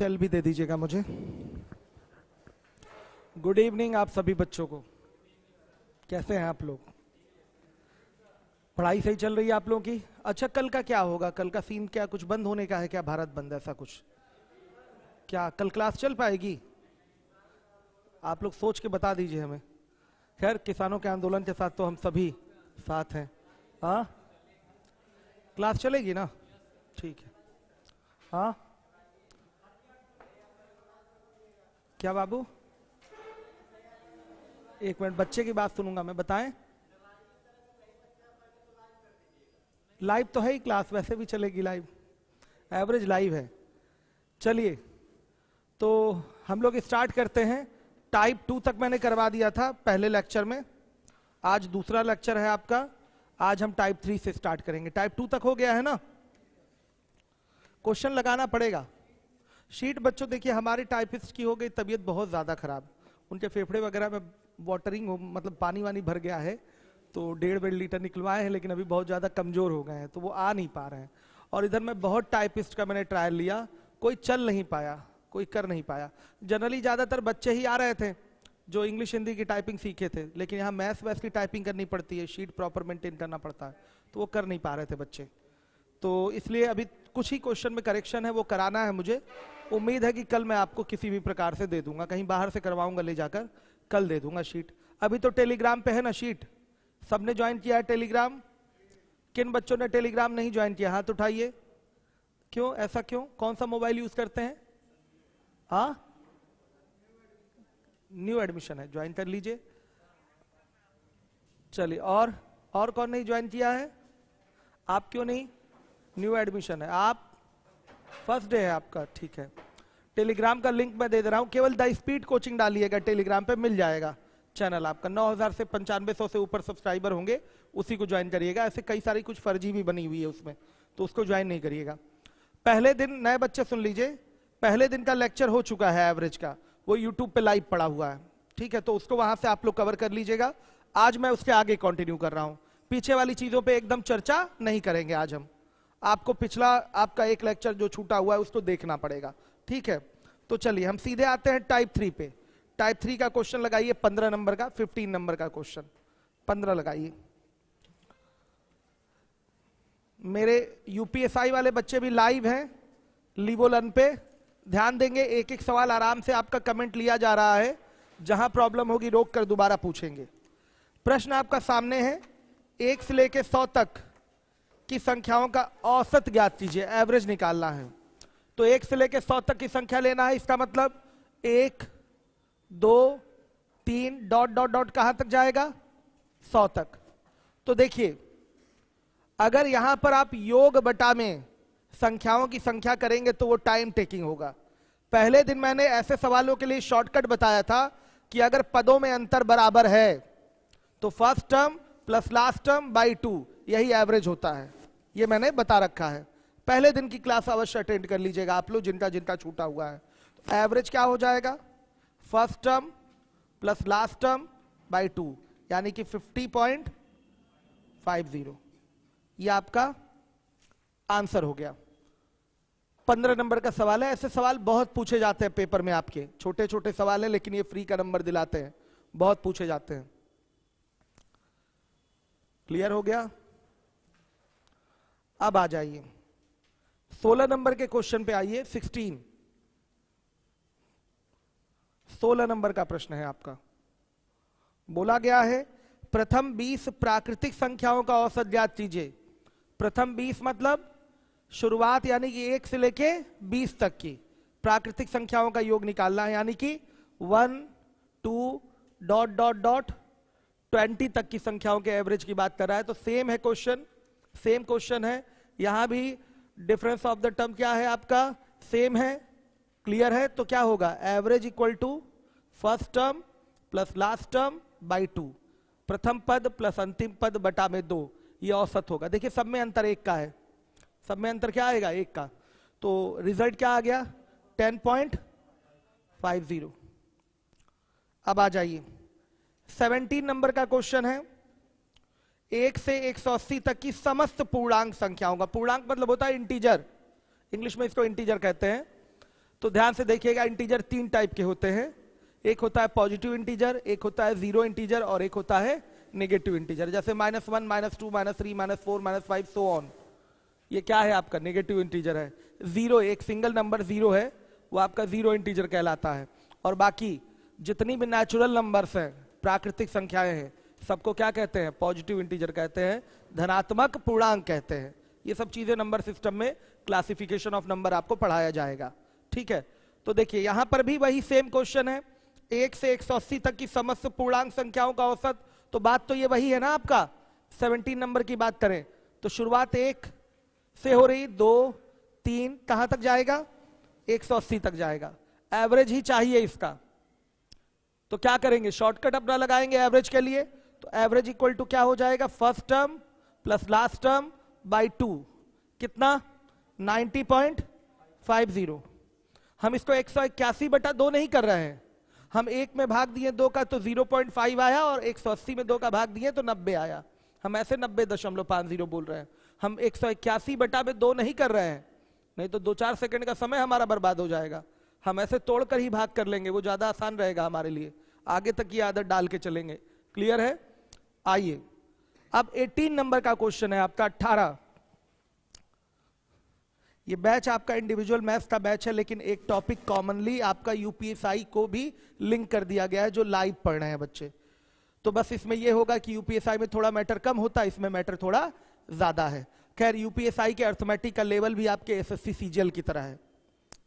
Cell भी दे दीजिएगा मुझे। गुड इवनिंग आप सभी बच्चों को। कैसे हैं आप लोग? पढ़ाई सही चल रही है आप लोगों की? अच्छा, कल का क्या होगा? कल का सीन क्या, कुछ बंद होने का है क्या? भारत बंद ऐसा कुछ? क्या कल क्लास चल पाएगी? आप लोग सोच के बता दीजिए हमें। खैर, किसानों के आंदोलन के साथ तो हम सभी साथ हैं। हाँ, क्लास चलेगी ना? ठीक है। हाँ, क्या बाबू? एक मिनट, बच्चे की बात सुनूंगा मैं। बताएं। लाइव तो है ही क्लास, वैसे भी चलेगी लाइव, एवरेज लाइव है। चलिए, तो हम लोग स्टार्ट करते हैं। टाइप 2 तक मैंने करवा दिया था पहले लेक्चर में। आज दूसरा लेक्चर है आपका। आज हम टाइप 3 से स्टार्ट करेंगे। टाइप 2 तक हो गया है ना? क्वेश्चन लगाना पड़ेगा। शीट बच्चों देखिए, हमारे टाइपिस्ट की हो गई तबीयत बहुत ज्यादा खराब। उनके फेफड़े वगैरह में वाटरिंग हो, मतलब पानी वानी भर गया है, तो 1.5 लीटर निकलवाए हैं, लेकिन अभी बहुत ज्यादा कमजोर हो गए हैं, तो वो आ नहीं पा रहे हैं। और इधर मैं बहुत टाइपिस्ट का मैंने ट्रायल लिया, कोई चल नहीं पाया, कोई कर नहीं पाया। जनरली ज्यादातर बच्चे ही आ रहे थे जो इंग्लिश हिंदी की टाइपिंग सीखे थे, लेकिन यहाँ मैथ्स वैथ की टाइपिंग करनी पड़ती है, शीट प्रॉपर मेंटेन करना पड़ता है, तो वो कर नहीं पा रहे थे बच्चे। तो इसलिए अभी कुछ ही क्वेश्चन में करेक्शन है, वो कराना है मुझे। उम्मीद है कि कल मैं आपको किसी भी प्रकार से दे दूंगा, कहीं बाहर से करवाऊंगा ले जाकर, कल दे दूंगा शीट। अभी तो टेलीग्राम पे है ना शीट? सबने ज्वाइन किया है टेलीग्राम? किन बच्चों ने टेलीग्राम नहीं ज्वाइन किया, हाथ उठाइए। क्यों, ऐसा क्यों? कौन सा मोबाइल यूज करते हैं? हाँ, न्यू एडमिशन है, ज्वाइन कर लीजिए। चलिए, और कौन नहीं ज्वाइन किया है? आप क्यों नहीं? न्यू एडमिशन है आप, फर्स्ट डे है आपका, ठीक है। टेलीग्राम का लिंक मैं दे दे रहा हूं, केवल द स्पीड कोचिंग डालिएगा, टेलीग्राम पे मिल जाएगा चैनल आपका। 9000 से 9500 से ऊपर सब्सक्राइबर होंगे, उसी को ज्वाइन करिएगा। ऐसे कई सारी कुछ फर्जी भी बनी हुई है उसमें, तो उसको ज्वाइन नहीं करिएगा। पहले दिन, नए बच्चे सुन लीजिए, पहले दिन का लेक्चर हो चुका है एवरेज का, वो यूट्यूब पे लाइव पड़ा हुआ है, ठीक है, तो उसको वहां से आप लोग कवर कर लीजिएगा। आज मैं उसके आगे कंटिन्यू कर रहा हूं, पीछे वाली चीजों पे एकदम चर्चा नहीं करेंगे आज हम। आपको पिछला आपका एक लेक्चर जो छूटा हुआ है उसको देखना पड़ेगा, ठीक है। तो चलिए हम सीधे आते हैं टाइप 3 पे। टाइप 3 का क्वेश्चन लगाइए 15 नंबर का, 15 नंबर का क्वेश्चन 15 लगाइए। मेरे यूपीएसआई वाले बच्चे भी लाइव हैं लीवो लर्न पे, ध्यान देंगे। एक एक सवाल आराम से आपका कमेंट लिया जा रहा है, जहां प्रॉब्लम होगी रोक कर दोबारा पूछेंगे। प्रश्न आपका सामने है, 1 से लेकर 100 तक की संख्याओं का औसत ज्ञात कीजिए, एवरेज निकालना है। तो 1 से लेकर 100 तक की संख्या लेना है, इसका मतलब 1 2 3 डॉट डॉट डॉट कहां तक जाएगा? 100 तक। तो देखिए, अगर यहां पर आप योग बटा में संख्याओं की संख्या करेंगे तो वो टाइम टेकिंग होगा। पहले दिन मैंने ऐसे सवालों के लिए शॉर्टकट बताया था कि अगर पदों में अंतर बराबर है तो first term plus last term by 2, यही एवरेज होता है। ये मैंने बता रखा है। पहले दिन की क्लास अवश्य अटेंड कर लीजिएगा आप लोग, जिनका जिनका छूटा हुआ है। तो एवरेज क्या हो जाएगा? First term plus last term by 2, यानी कि 50.50। ये आपका आंसर हो गया। 15 नंबर का सवाल है। ऐसे सवाल बहुत पूछे जाते हैं पेपर में आपके, छोटे छोटे सवाल हैं, लेकिन ये फ्री का नंबर दिलाते हैं, बहुत पूछे जाते हैं। क्लियर हो गया? अब आ जाइए 16 नंबर के क्वेश्चन पे आइए। 16 नंबर का प्रश्न है आपका। बोला गया है प्रथम 20 प्राकृतिक संख्याओं का औसत ज्ञात कीजिए। प्रथम 20 मतलब शुरुआत, यानी कि 1 से लेके 20 तक की प्राकृतिक संख्याओं का योग निकालना है, यानी कि 1 2 डॉट डॉट डॉट 20 तक की संख्याओं के एवरेज की बात कर रहा है। तो सेम है क्वेश्चन, सेम क्वेश्चन है। यहां भी डिफरेंस ऑफ द टर्म क्या है आपका? सेम है। क्लियर है? तो क्या होगा? Average equal to first term plus last term by 2, प्रथम पद प्लस अंतिम पद बटा में 2, ये औसत होगा। देखिए सब में अंतर 1 का है, सब में अंतर क्या आएगा? 1 का। तो रिजल्ट क्या आ गया? 10.50। अब आ जाइए 17 नंबर का क्वेश्चन है। 1 से 180 तक की समस्त पूर्णांक संख्याओं का, पूर्णांक मतलब होता है इंटीजर, इंग्लिश में इसको इंटीजर कहते हैं। तो ध्यान से देखिएगा, इंटीजर 3 टाइप के होते हैं। एक होता है पॉजिटिव इंटीजर, एक होता है जीरो इंटीजर और एक होता है नेगेटिव इंटीजर। जैसे -1, -2, -3, -4, -5 सो ऑन, ये क्या है आपका नेगेटिव इंटीजर है। जीरो, एक सिंगल नंबर जीरो है, वो आपका जीरो इंटीजर कहलाता है। और बाकी जितनी भी नेचुरल नंबर्स हैं, प्राकृतिक संख्याएं हैं, सबको क्या कहते हैं, पॉजिटिव इंटीजर कहते हैं, धनात्मक पूर्णांक कहते हैं। ये सब चीजें नंबर सिस्टम में क्लासिफिकेशन ऑफ नंबर आपको पढ़ाया जाएगा, ठीक है। तो देखिए यहां पर भी वही सेम क्वेश्चन है, 1 से 180 तक की समस्त पूर्णांक संख्याओं का औसत। तो बात तो ये वही है ना आपका, 17 नंबर की बात करें तो शुरुआत 1 से हो रही, 2, 3, कहां तक जाएगा, 180 तक जाएगा। एवरेज ही चाहिए इसका, तो क्या करेंगे, शॉर्टकट अपना लगाएंगे एवरेज के लिए। तो एवरेज इक्वल टू क्या हो जाएगा, first term plus last term by 2, कितना 90.50। हम इसको 181/2 नहीं कर रहे हैं, हम 1 में भाग दिए 2 का तो 0.5 आया, और 180 में 2 का भाग दिए तो 90 आया। हम ऐसे 90.50 बोल रहे हैं, हम 181/2 नहीं कर रहे हैं, नहीं तो 2-4 सेकंड का समय हमारा बर्बाद हो जाएगा। हम ऐसे तोड़कर ही भाग कर लेंगे, वो ज्यादा आसान रहेगा हमारे लिए, आगे तक ये आदत डाल के चलेंगे। क्लियर है। आइए अब 18 नंबर का क्वेश्चन है आपका, 18। ये बैच आपका इंडिविजुअल मैथ्स का बैच है, लेकिन एक टॉपिक कॉमनली आपका यूपीएसआई को भी लिंक कर दिया गया है, जो लाइव पढ़ रहे हैं बच्चे। तो बस इसमें यह होगा कि यूपीएसआई में थोड़ा मैटर कम होता है, इसमें मैटर थोड़ा ज्यादा है। खैर यूपीएसआई के अर्थमेटिक का लेवल भी आपके एसएससी सीजीएल की तरह है,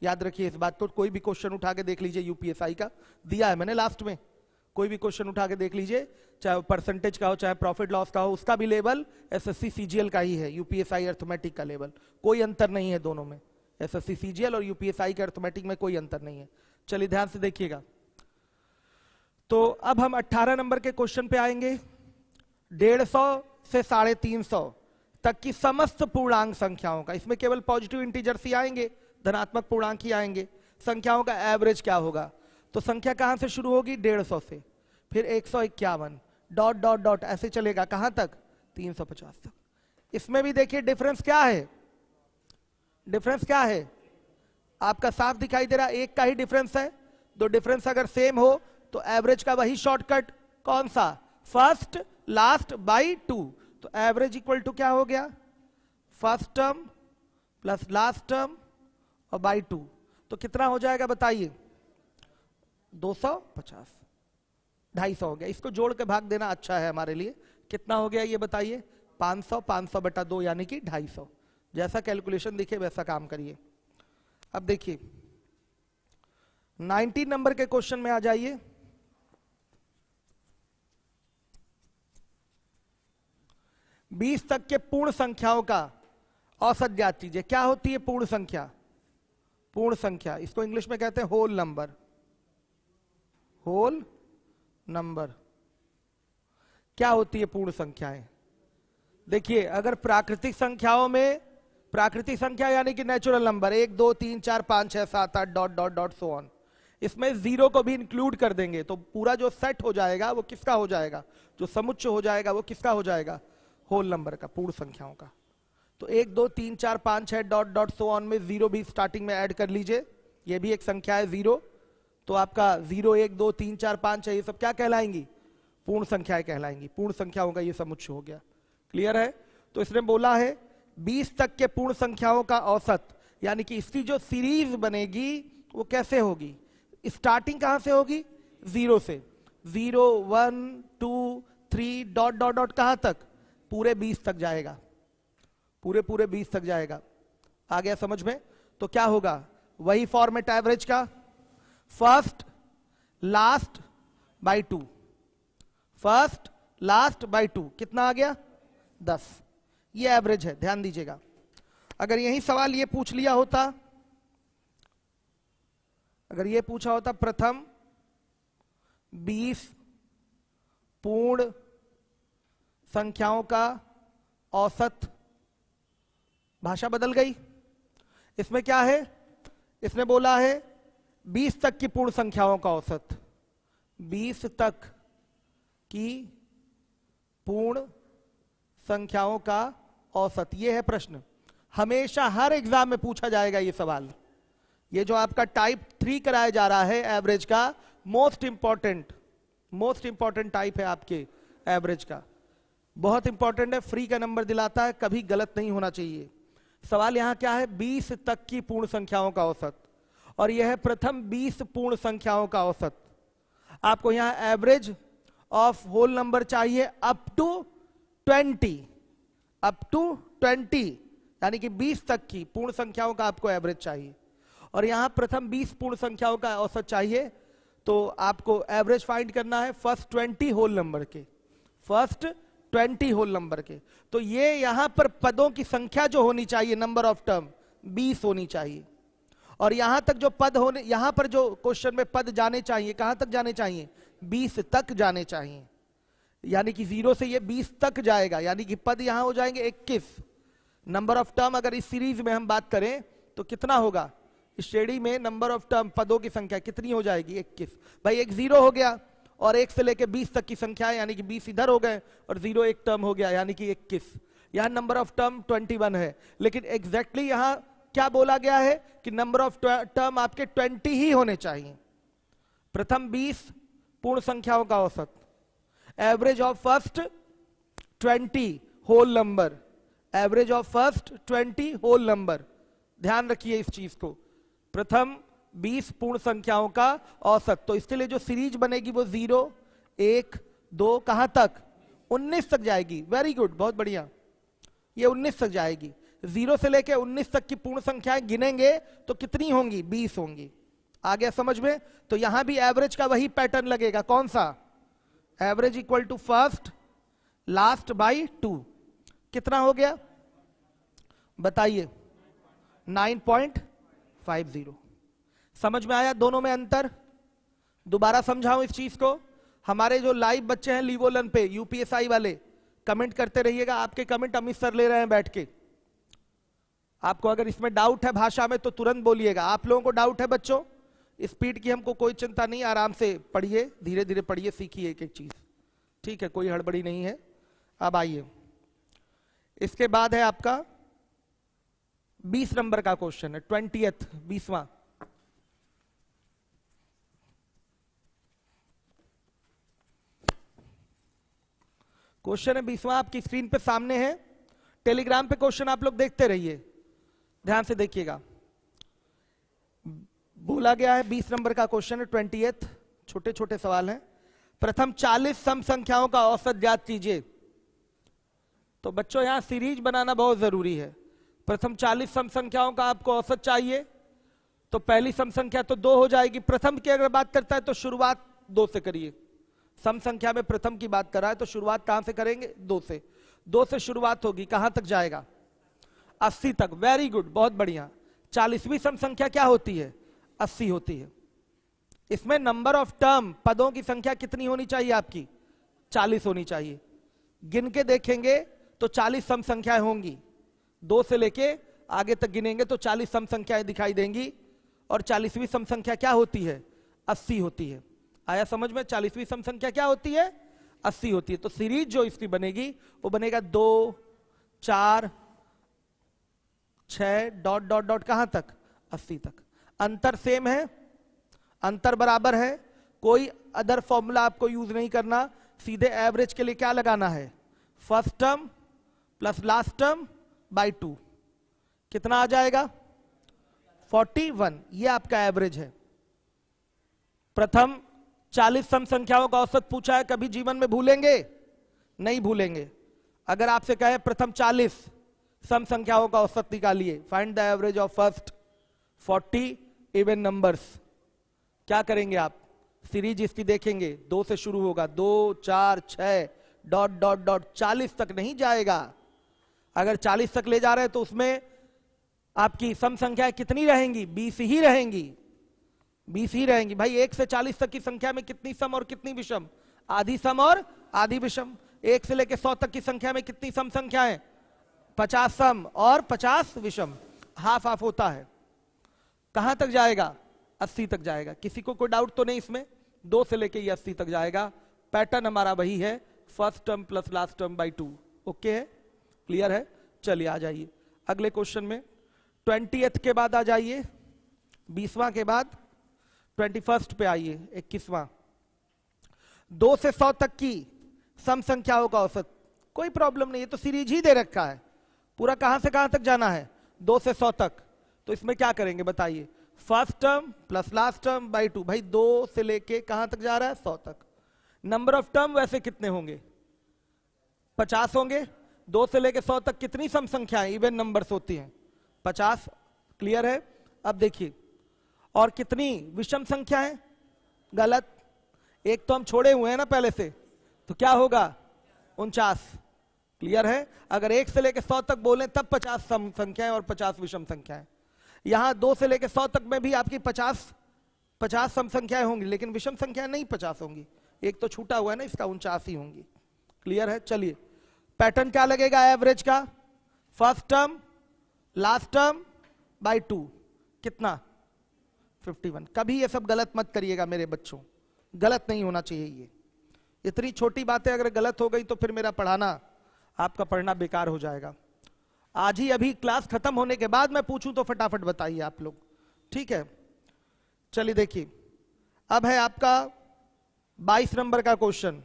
याद रखिए इस बात को। कोई भी क्वेश्चन उठा के देख लीजिए, यूपीएसआई का दिया है मैंने लास्ट में, कोई भी क्वेश्चन उठा के देख लीजिए, चाहे परसेंटेज का हो चाहे प्रॉफिट लॉस का हो, उसका भी लेवल एसएससी सीजीएल का ही है, यूपीएसआई अर्थमेटिक का लेवल, कोई अंतर नहीं है दोनों में। एसएससी सीजीएल और यूपीएसआई के अर्थमेटिक में कोई अंतर नहीं है। चलिए ध्यान से देखिएगा। तो अब हम 18 नंबर के क्वेश्चन पे आएंगे। 150 से 350 तक की समस्त पूर्णांक संख्याओं का, इसमें केवल पॉजिटिव इंटीजर्स ही आएंगे, धनात्मक पूर्णांक ही आएंगे। संख्याओं का एवरेज क्या होगा, तो संख्या कहां से शुरू होगी, 150 से, फिर 151 डॉट डॉट डॉट ऐसे चलेगा, कहां तक, 350 तक। इसमें भी देखिए डिफरेंस क्या है, डिफरेंस क्या है आपका साफ दिखाई दे रहा है, एक का ही डिफरेंस है। दो डिफरेंस अगर सेम हो तो एवरेज का वही शॉर्टकट, कौन सा, फर्स्ट लास्ट बाई 2। तो एवरेज इक्वल टू क्या हो गया, first term plus last term और बाई 2। तो कितना हो जाएगा बताइए, 250, 250 हो गया। इसको जोड़ के भाग देना अच्छा है हमारे लिए। कितना हो गया ये बताइए, 500, 500/2 यानी कि 250। जैसा कैलकुलेशन दिखे वैसा काम करिए। अब देखिए 19 नंबर के क्वेश्चन में आ जाइए। बीस तक के पूर्ण संख्याओं का औसत ज्ञात कीजिए। क्या होती है पूर्ण संख्या, पूर्ण संख्या इसको इंग्लिश में कहते हैं होल नंबर, होल नंबर। क्या होती है पूर्ण संख्याएं, देखिए अगर प्राकृतिक संख्याओं में, प्राकृतिक संख्या यानी कि natural number 1 2 3 4 5 6 7 8 dot dot dot so on, इसमें जीरो को भी इंक्लूड कर देंगे तो पूरा जो सेट हो जाएगा वो किसका हो जाएगा, जो समुच्चय हो जाएगा वो किसका हो जाएगा, होल नंबर का, पूर्ण संख्याओं का। तो 1 2 3 4 5 6 डॉट डॉट सो ऑन में जीरो भी स्टार्टिंग में ऐड कर लीजिए, ये भी एक संख्या है जीरो। तो आपका 0 1 2 3 4 5 6 ये सब क्या कहलाएंगी, पूर्ण संख्याएं कहलाएंगी। पूर्ण संख्याओं का ये समुच्चय हो गया। क्लियर है। तो इसने बोला है 20 तक के पूर्ण संख्याओं का औसत, यानी कि इसकी जो सीरीज बनेगी वो कैसे होगी, स्टार्टिंग कहां से होगी, 0 से, 0 1 2 3 डॉट डॉट डॉट कहां तक, पूरे 20 तक जाएगा, पूरे 20 तक जाएगा। आ गया समझ में। तो क्या होगा, वही फॉर्मेट एवरेज का, first last by 2, first last by 2 कितना आ गया, 10। ये एवरेज है, ध्यान दीजिएगा। अगर यही सवाल ये पूछ लिया होता, अगर ये पूछा होता प्रथम 20 पूर्ण संख्याओं का औसत, भाषा बदल गई। इसमें क्या है, इसने बोला है 20 तक की पूर्ण संख्याओं का औसत, 20 तक की पूर्ण संख्याओं का औसत, ये है प्रश्न। हमेशा हर एग्जाम में पूछा जाएगा ये सवाल, ये जो आपका टाइप 3 कराया जा रहा है एवरेज का, मोस्ट इंपॉर्टेंट टाइप है आपके एवरेज का, बहुत इंपॉर्टेंट है, फ्री का नंबर दिलाता है, कभी गलत नहीं होना चाहिए। सवाल यहां क्या है, 20 तक की पूर्ण संख्याओं का औसत, और यह है प्रथम 20 पूर्ण संख्याओं का औसत। आपको यहां एवरेज ऑफ होल नंबर चाहिए अप टू 20, यानी कि 20 तक की पूर्ण संख्याओं का आपको एवरेज चाहिए, और यहां प्रथम 20 पूर्ण संख्याओं का औसत चाहिए। तो आपको एवरेज फाइंड करना है फर्स्ट 20 होल नंबर के, तो ये यहां पर पदों की संख्या जो होनी चाहिए, नंबर ऑफ टर्म 20 होनी चाहिए, और यहां तक जो पद होने, यहां पर जो क्वेश्चन में पद जाने चाहिए, कहां तक जाने चाहिए, 20 तक जाने चाहिए, यानी कि 0 से ये 20 तक जाएगा, यानी कि पद यहां हो जाएंगे 21। नंबर ऑफ टर्म अगर इस सीरीज में हम बात करें तो कितना होगा, इस श्रेणी में नंबर ऑफ टर्म पदों की संख्या कितनी हो जाएगी, 21। भाई एक 0 हो गया, और 1 से लेके 20 तक की संख्या है, यानी कि 20 इधर हो गए, और 0 एक टर्म हो गया, यानी कि 21। यहां नंबर ऑफ टर्म 21 है, लेकिन एग्जैक्टली यहां क्या बोला गया है कि नंबर ऑफ टर्म आपके 20 ही होने चाहिए। प्रथम 20 पूर्ण संख्याओं का औसत, average of first 20 whole number, average of first 20 whole number, ध्यान रखिए इस चीज को, प्रथम 20 पूर्ण संख्याओं का औसत। तो इसके लिए जो सीरीज बनेगी वो 0, 1, 2 कहां तक, 19 तक जाएगी। वेरी गुड, बहुत बढ़िया, ये 19 तक जाएगी। 0 से लेके 19 तक की पूर्ण संख्याएं गिनेंगे तो कितनी होंगी, 20 होंगी। आ गया समझ में? तो यहां भी एवरेज का वही पैटर्न लगेगा, कौन सा, average equal to first last by 2, कितना हो गया बताइए, 9.50। समझ में आया दोनों में अंतर? दोबारा समझाऊं इस चीज को। हमारे जो लाइव बच्चे हैं लीवोलन पे, यूपीएसआई वाले, कमेंट करते रहिएगा, आपके कमेंट अमित सर ले रहे हैं बैठ के। आपको अगर इसमें डाउट है भाषा में तो तुरंत बोलिएगा। आप लोगों को डाउट है बच्चों, स्पीड की हमको कोई चिंता नहीं, आराम से पढ़िए, धीरे धीरे पढ़िए, सीखिए एक एक चीज, ठीक है, कोई हड़बड़ी नहीं है। अब आइए, इसके बाद है आपका 20 नंबर का क्वेश्चन है, 20th 20वां। क्वेश्चन है 20वां, आपकी स्क्रीन पे सामने है, टेलीग्राम पे क्वेश्चन आप लोग देखते रहिए, ध्यान से देखिएगा। बोला गया है 20 नंबर का क्वेश्चन है, 20th, छोटे छोटे सवाल हैं। प्रथम 40 सम संख्याओं का औसत ज्ञात कीजिए। तो बच्चों यहां सीरीज बनाना बहुत जरूरी है। प्रथम 40 सम संख्याओं का आपको औसत चाहिए, तो पहली सम संख्या तो 2 हो जाएगी। प्रथम की अगर बात करता है तो शुरुआत 2 से करिए, सम संख्या में प्रथम की बात कर रहा है तो शुरुआत कहां से करेंगे, 2 से। 2 से शुरुआत होगी, कहां तक जाएगा, 80 तक। वेरी गुड, बहुत बढ़िया। 40वीं सम संख्या क्या होती है, 80 होती है। इसमें नंबर ऑफ टर्म पदों की संख्या कितनी होनी चाहिए आपकी, 40 होनी चाहिए। गिन के देखेंगे तो 40 सम संख्याएं होंगी, 2 से लेके आगे तक गिनेंगे तो 40 सम संख्याएं दिखाई देंगी, और 40वीं सम संख्या क्या होती है, 80 होती है। आया समझ में? 40वीं सम संख्या क्या होती है, 80 होती है। तो सीरीज जो इसकी बनेगी वो बनेगा 2, 4, 6 डॉट डॉट डॉट कहां तक, 80 तक। अंतर सेम है, अंतर बराबर है, कोई अदर फॉर्मूला आपको यूज नहीं करना, सीधे एवरेज के लिए क्या लगाना है, first term plus last term by 2, कितना आ जाएगा, 41। ये आपका एवरेज है। प्रथम 40 सम संख्याओं का औसत पूछा है, कभी जीवन में भूलेंगे, नहीं भूलेंगे। अगर आपसे कहे प्रथम 40 सम संख्याओं का औसत निकालिए, find the average of first 40 even numbers, क्या करेंगे आप, सीरीज इसकी देखेंगे, 2 से शुरू होगा, 2, 4, 6 डॉट डॉट डॉट 40 तक नहीं जाएगा। अगर 40 तक ले जा रहे हैं तो उसमें आपकी सम संख्याएं कितनी रहेंगी, 20 ही रहेंगी, 20 ही रहेंगी। भाई 1 से 40 तक की संख्या में कितनी सम और कितनी विषम, आधी सम और आधी विषम। 1 से लेकर 100 तक की संख्या में कितनी सम संख्याएं, 50 सम और 50 विषम, हाफ हाफ होता है। कहां तक जाएगा, 80 तक जाएगा। किसी को कोई डाउट तो नहीं इसमें, 2 से लेके ये 80 तक जाएगा। पैटर्न हमारा वही है, first term plus last term by 2। Okay है, क्लियर है? चलिए आ जाइए अगले क्वेश्चन में, 20th के बाद आ जाइए 20वां के बाद 21 पे आइए, 21वां। 2 से 100 तक की सम संख्याओं का औसत। कोई प्रॉब्लम नहीं है, तो सीरीज ही दे रखा है, पूरा कहां से कहां तक जाना है, 2 से 100 तक। तो इसमें क्या करेंगे बताइए, first term plus last term by 2। भाई 2 से लेके कहां तक जा रहा है, 100 तक। नंबर ऑफ टर्म वैसे कितने होंगे, 50 होंगे। 2 से लेके 100 तक कितनी सम संख्याएं इवन नंबर्स होती हैं, 50। क्लियर है। अब देखिए, और कितनी विषम संख्याएं, गलत, एक तो हम छोड़े हुए हैं ना पहले से, तो क्या होगा, 49। क्लियर है। अगर 1 से लेके 100 तक बोलें तब 50 सम संख्याएं और 50 विषम संख्याएं। यहां 2 से लेके 100 तक में भी आपकी 50 सम संख्याएं होंगी, लेकिन विषम संख्याएं नहीं 50 होंगी, एक तो छूटा हुआ है ना इसका, 49 ही होंगी। क्लियर है। चलिए, पैटर्न क्या लगेगा एवरेज का, first term last term by 2, कितना, 51। कभी ये सब गलत मत करिएगा मेरे बच्चों, गलत नहीं होना चाहिए ये। इतनी छोटी बातें अगर गलत हो गई तो फिर मेरा पढ़ाना, आपका पढ़ना बेकार हो जाएगा। आज ही अभी क्लास खत्म होने के बाद मैं पूछूं तो फटाफट बताइए आप लोग, ठीक है। चलिए देखिए, अब है आपका 22 नंबर का क्वेश्चन।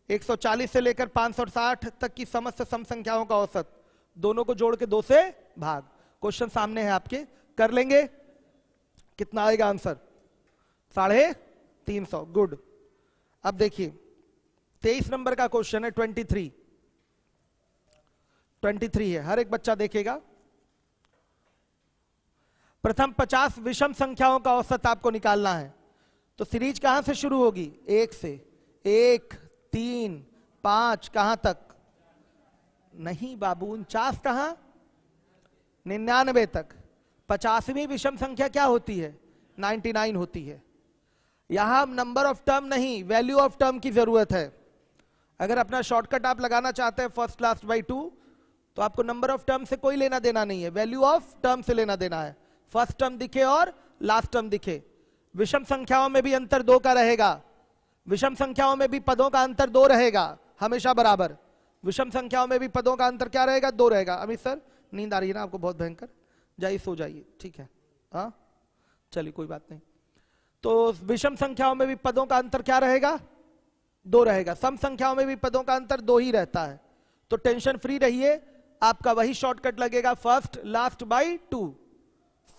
140 से लेकर 560 तक की समस्त सम संख्याओं का औसत, दोनों को जोड़ के 2 से भाग। क्वेश्चन सामने है आपके, कर लेंगे। कितना आएगा आंसर, 350। गुड। अब देखिए 23 नंबर का क्वेश्चन है, 23 है, हर एक बच्चा देखेगा। प्रथम 50 विषम संख्याओं का औसत आपको निकालना है। तो सीरीज कहां से शुरू होगी, 1 से। 1, 3, 5, कहां तक, नहीं बाबू 49 कहां, 99 तक। 50वीं विषम संख्या क्या होती है, 99 होती है। यहां नंबर ऑफ टर्म नहीं, वैल्यू ऑफ टर्म की जरूरत है। अगर अपना शॉर्टकट आप लगाना चाहते हैं फर्स्ट लास्ट बाई 2, तो आपको नंबर ऑफ टर्म से कोई लेना देना नहीं है, वैल्यू ऑफ टर्म से लेना देना है। फर्स्ट टर्म दिखे और लास्ट टर्म दिखे। विषम संख्याओं में भी अंतर 2 का रहेगा, विषम संख्याओं में भी पदों का अंतर 2 रहेगा, हमेशा बराबर। विषम संख्याओं में भी पदों का अंतर क्या रहेगा, 2 रहेगा। अमित सर नींद आ रही है ना आपको बहुत भयंकर, जाइए सो जाइए, ठीक है। हाँ चलिए कोई बात नहीं। तो विषम संख्याओं में भी पदों का अंतर क्या रहेगा, 2 रहेगा। सम संख्याओं में भी पदों का अंतर 2 ही रहता है। तो टेंशन फ्री रहिए, आपका वही शॉर्टकट लगेगा, फर्स्ट लास्ट बाई 2।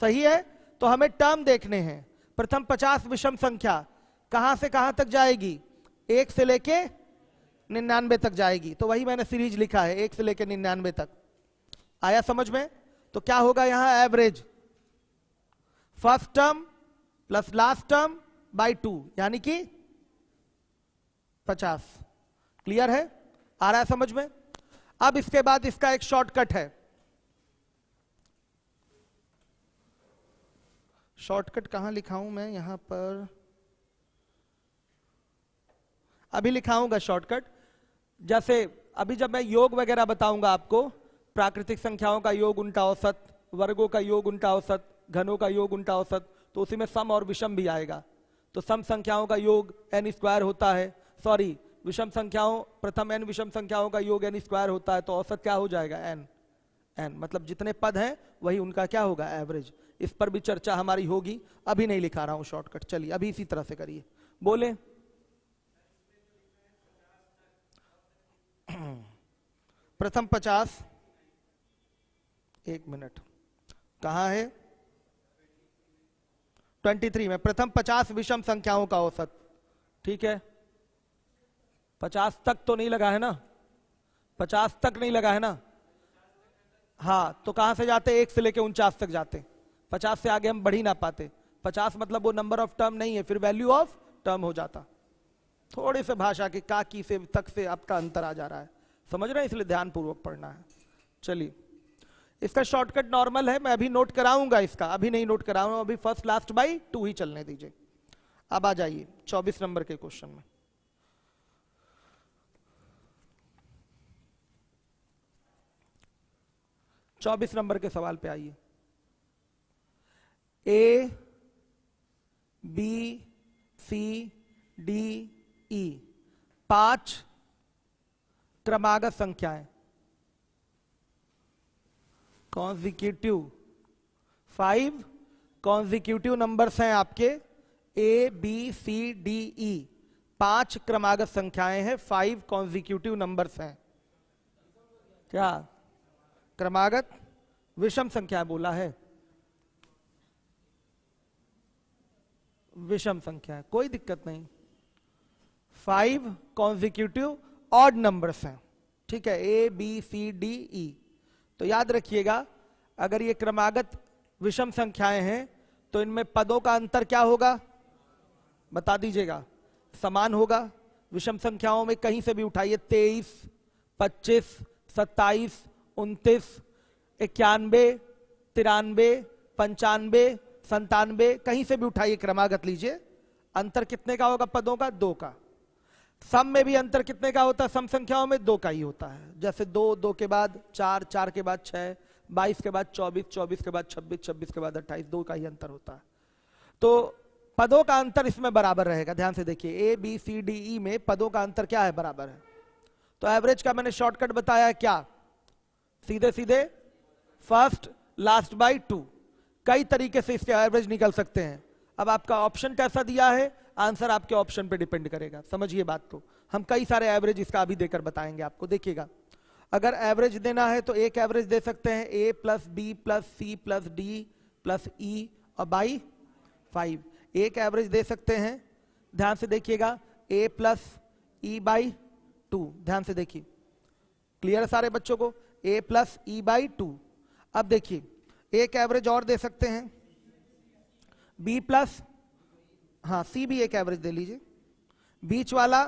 सही है। तो हमें टर्म देखने हैं। प्रथम 50 विषम संख्या कहां से कहां तक जाएगी, 1 से लेके 99 तक जाएगी। तो वही मैंने सीरीज लिखा है, 1 से लेके 99 तक। आया समझ में। तो क्या होगा यहां average, first term plus last term by 2, यानी कि 50। क्लियर है, आ रहा है समझ में। अब इसके बाद इसका एक शॉर्टकट है। शॉर्टकट कहां लिखाऊं मैं, यहां पर अभी लिखाऊंगा शॉर्टकट। जैसे अभी जब मैं योग वगैरह बताऊंगा आपको, प्राकृतिक संख्याओं का योग उनका औसत, वर्गों का योग उनका औसत, घनों का योग उनका औसत, तो उसी में सम और विषम भी आएगा। तो सम संख्याओं का योग n² होता है, सॉरी विषम संख्याओं, प्रथम n विषम संख्याओं का योग n² होता है, तो औसत क्या हो जाएगा, n मतलब जितने पद हैं वही उनका क्या होगा, एवरेज। इस पर भी चर्चा हमारी होगी, अभी नहीं लिखा रहा हूं शॉर्टकट। चलिए अभी इसी तरह से करिए, बोले। प्रथम 50, 1 मिनट, कहां है, 23 में। प्रथम 50 विषम संख्याओं का औसत, ठीक है। 50 तक तो नहीं लगा है ना, 50 तक नहीं लगा है ना। हाँ तो कहां से जाते, 1 से लेके 49 तक जाते। 50 से आगे हम बढ़ ही ना पाते। 50 मतलब वो नंबर ऑफ टर्म नहीं है, फिर वैल्यू ऑफ टर्म हो जाता। थोड़े से भाषा के का की से तक से आपका अंतर आ जा रहा है, समझ रहे हैं, इसलिए ध्यान पूर्वक पढ़ना है। चलिए इसका शॉर्टकट नॉर्मल है, मैं अभी नोट कराऊंगा इसका, अभी नहीं नोट कराऊंगा, अभी फर्स्ट लास्ट बाई 2 ही चलने दीजिए। अब आ जाइए 24 नंबर के क्वेश्चन में। चौबीस नंबर के सवाल पे आइए। A, B, C, D, E 5 क्रमागत संख्याएं, कॉन्जिक्यूटिव 5 कॉन्जिक्यूटिव नंबर्स हैं आपके A B C D E, 5 क्रमागत संख्याएं हैं, 5 कॉन्जिक्यूटिव नंबर्स हैं। क्या क्रमागत विषम संख्या बोला है? विषम संख्या, कोई दिक्कत नहीं। 5 कॉन्जिक्यूटिव ऑड नंबर्स हैं, ठीक है, A B C D E. तो याद रखिएगा, अगर ये क्रमागत विषम संख्याएं हैं तो इनमें पदों का अंतर क्या होगा, बता दीजिएगा। समान होगा। विषम संख्याओं में कहीं से भी उठाइए, 23, 25, 27, 29, 91, 93, 95, 97, कहीं से भी उठाइए, क्रमागत लीजिए। अंतर कितने का होगा पदों का? 2 का। सम में भी अंतर कितने का होता है? सम संख्याओं में 2 का ही होता है। जैसे 2, 2 के बाद 4, 4 के बाद 6, 22 के बाद 24, 24 के बाद 26, 26 के बाद 28, 2 का ही अंतर होता है। तो पदों का अंतर इसमें बराबर रहेगा। ध्यान से देखिए, A B C D E में पदों का अंतर क्या है? बराबर है। तो एवरेज का मैंने शॉर्टकट बताया क्या? सीधे सीधे फर्स्ट लास्ट बाई 2। कई तरीके से इसके एवरेज निकल सकते हैं। अब आपका ऑप्शन कैसा दिया है, आंसर आपके ऑप्शन पे डिपेंड करेगा। समझिए बात को। हम कई सारे एवरेज इसका अभी देकर बताएंगे आपको। देखिएगा, अगर एवरेज देना है तो एक एवरेज दे सकते हैं A plus B plus C plus D plus E और बाई 5। एक एवरेज दे सकते हैं, ध्यान से देखिएगा, ए प्लस ई बाई 2। ध्यान से देखिए, क्लियर है सारे बच्चों को? ए प्लस ई बाई 2। अब देखिए, एक एवरेज और दे सकते हैं, बी प्लस, हाँ सी भी एक एवरेज दे लीजिए। बीच वाला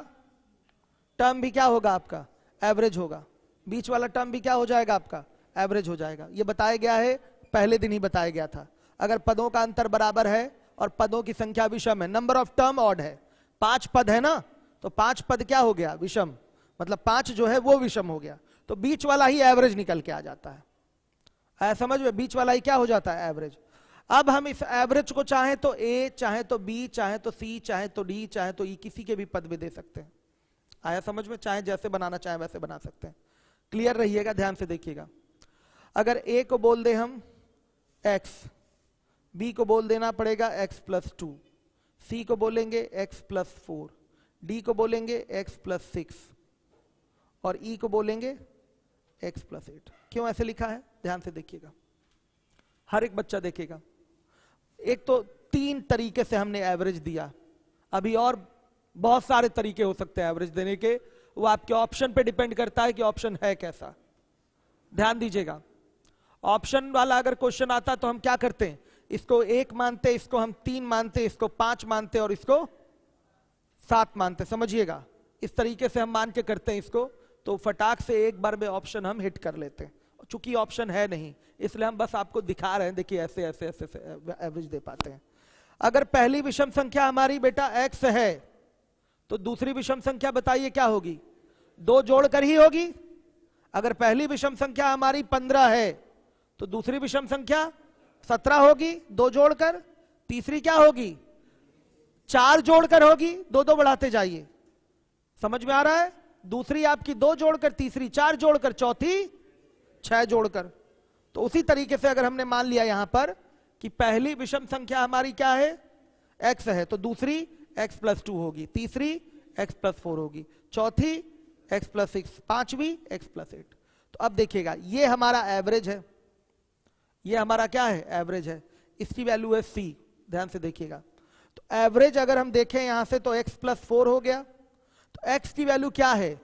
टर्म भी क्या होगा आपका? एवरेज होगा। बीच वाला टर्म भी क्या हो जाएगा आपका? एवरेज हो जाएगा। ये बताया गया है, पहले दिन ही बताया गया था। अगर पदों का अंतर बराबर है और पदों की संख्या विषम है, नंबर ऑफ टर्म ऑड है, 5 पद है ना, तो 5 पद क्या हो गया? विषम। मतलब 5 जो है वो विषम हो गया, तो बीच वाला ही एवरेज निकल के आ जाता है। समझ में? बीच वाला ही क्या हो जाता है? एवरेज। अब हम इस एवरेज को चाहे तो ए, चाहे तो बी, चाहे तो सी, चाहे तो डी, चाहे तो ई, किसी के भी पद में दे सकते हैं। आया समझ में? चाहे जैसे बनाना चाहे वैसे बना सकते हैं। क्लियर रहिएगा, ध्यान से देखिएगा। अगर ए को बोल दे हम x, बी को बोल देना पड़ेगा x प्लस 2, सी को बोलेंगे x प्लस 4, डी को बोलेंगे x प्लस 6 और ई को बोलेंगे x प्लस 8। क्यों ऐसे लिखा है? ध्यान से देखिएगा, हर एक बच्चा देखेगा। एक तो 3 तरीके से हमने एवरेज दिया, अभी और बहुत सारे तरीके हो सकते हैं एवरेज देने के। वो आपके ऑप्शन पे डिपेंड करता है कि ऑप्शन है कैसा। ध्यान दीजिएगा, ऑप्शन वाला अगर क्वेश्चन आता तो हम क्या करते हैं? इसको 1 मानते, इसको हम 3 मानते, इसको 5 मानते और इसको 7 मानते। समझिएगा, इस तरीके से हम मान के करते हैं इसको, तो फटाक से एक बार में ऑप्शन हम हिट कर लेते हैं। चूंकि ऑप्शन है नहीं, इसलिए हम बस आपको दिखा रहे हैं, देखिए ऐसे ऐसे ऐसे एवरेज दे पाते हैं। अगर पहली विषम संख्या हमारी बेटा x है, तो दूसरी विषम संख्या बताइए क्या होगी? 2 जोड़कर ही होगी। अगर पहली विषम संख्या हमारी 15 है, तो दूसरी विषम संख्या 17 होगी, 2 जोड़कर। तीसरी क्या होगी? 4 जोड़कर होगी, 2 बढ़ाते जाइए। समझ में आ रहा है? दूसरी आपकी 2 जोड़कर, तीसरी 4 जोड़कर, चौथी 6 जोड़कर। तो उसी तरीके से अगर हमने मान लिया यहां पर कि पहली विषम संख्या हमारी क्या है? x है, तो दूसरी x प्लस 2 होगी, तीसरी x प्लस 4 होगी, चौथी x प्लस 6, पांचवी x प्लस 8। तो अब देखिएगा, ये हमारा एवरेज है, ये हमारा क्या है? एवरेज है। इसकी वैल्यू है c। ध्यान से देखिएगा, तो एवरेज अगर हम देखें यहां से तो x प्लस 4 हो गया। तो x की वैल्यू क्या है?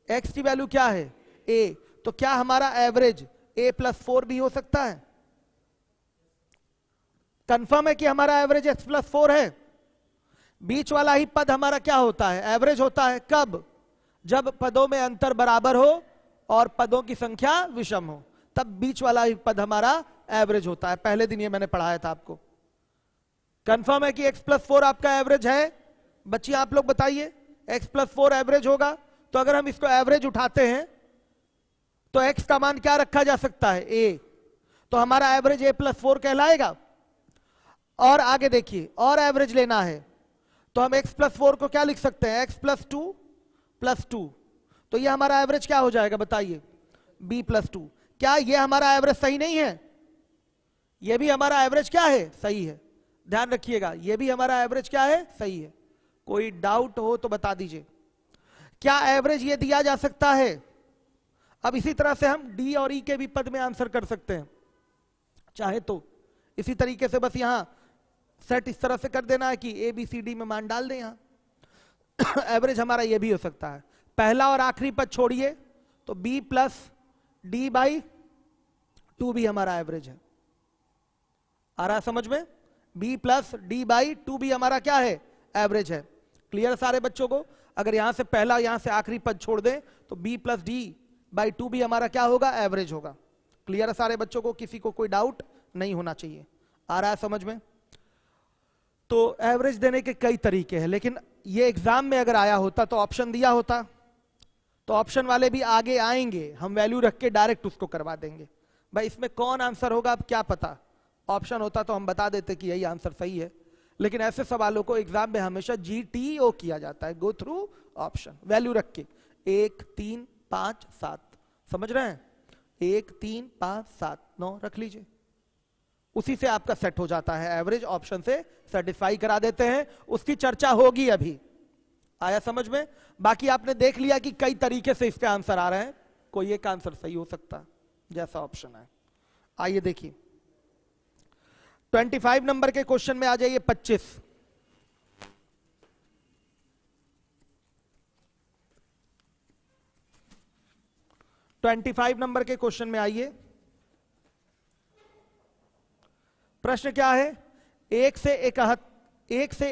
x की वैल्यू क्या है? a। तो क्या हमारा एवरेज a प्लस 4 भी हो सकता है? कंफर्म है कि हमारा एवरेज x प्लस 4 है। बीच वाला ही पद हमारा क्या होता है? एवरेज होता है। कब? जब पदों में अंतर बराबर हो और पदों की संख्या विषम हो, तब बीच वाला ही पद हमारा एवरेज होता है। पहले दिन ये मैंने पढ़ाया था आपको। कंफर्म है कि x प्लस 4 आपका एवरेज है? बच्चियों आप लोग बताइए, x प्लस 4 एवरेज होगा। तो अगर हम इसको एवरेज उठाते हैं तो x का मान क्या रखा जा सकता है? a। तो हमारा एवरेज a प्लस 4 कहलाएगा। और आगे देखिए, और एवरेज लेना है तो हम x प्लस 4 को क्या लिख सकते हैं? x plus 2 plus 2। तो ये हमारा एवरेज क्या हो जाएगा बताइए? b plus 2। क्या ये हमारा एवरेज सही नहीं है? ये भी हमारा एवरेज क्या है, सही है। ध्यान रखिएगा, ये भी हमारा एवरेज क्या है, सही है। कोई डाउट हो तो बता दीजिए। क्या एवरेज ये दिया जा सकता है? अब इसी तरह से हम डी और ई के भी पद में आंसर कर सकते हैं चाहे तो। इसी तरीके से बस यहां सेट इस तरह से कर देना है कि ए बी सी डी में मान डाल दें यहां। एवरेज हमारा ये भी हो सकता है। पहला और आखिरी पद छोड़िए तो बी प्लस डी बाई 2 भी हमारा एवरेज है। आ रहा समझ में? b प्लस डी बाई 2 भी हमारा क्या है, एवरेज है। क्लियर सारे बच्चों को? अगर यहां से पहला यहां से आखिरी पद छोड़ दें तो b प्लस डी बाई 2 भी हमारा क्या होगा, एवरेज होगा। क्लियर सारे बच्चों को? किसी को कोई डाउट नहीं होना चाहिए। आ रहा है समझ में? तो एवरेज देने के कई तरीके हैं, लेकिन ये एग्जाम में अगर आया होता तो ऑप्शन दिया होता, तो ऑप्शन वाले भी आगे आएंगे, हम वैल्यू रख के डायरेक्ट उसको करवा देंगे। भाई इसमें कौन आंसर होगा अब क्या पता, ऑप्शन होता तो हम बता देते कि यही आंसर सही है। लेकिन ऐसे सवालों को एग्जाम में हमेशा GTO किया जाता है, गो थ्रू ऑप्शन, वैल्यू रख के 1 3 5 7, समझ रहे हैं? 1 3 5 7 9 रख लीजिए, उसी से आपका सेट हो जाता है एवरेज। ऑप्शन से सेटिस्फाई करा देते हैं, उसकी चर्चा होगी अभी। आया समझ में? बाकी आपने देख लिया कि कई तरीके से इसके आंसर आ रहे हैं, कोई एक आंसर सही हो सकता जैसा ऑप्शन है। आइए देखिए 25 नंबर के क्वेश्चन में आ जाइए। 25 नंबर के क्वेश्चन में आइए। प्रश्न क्या है? 1 से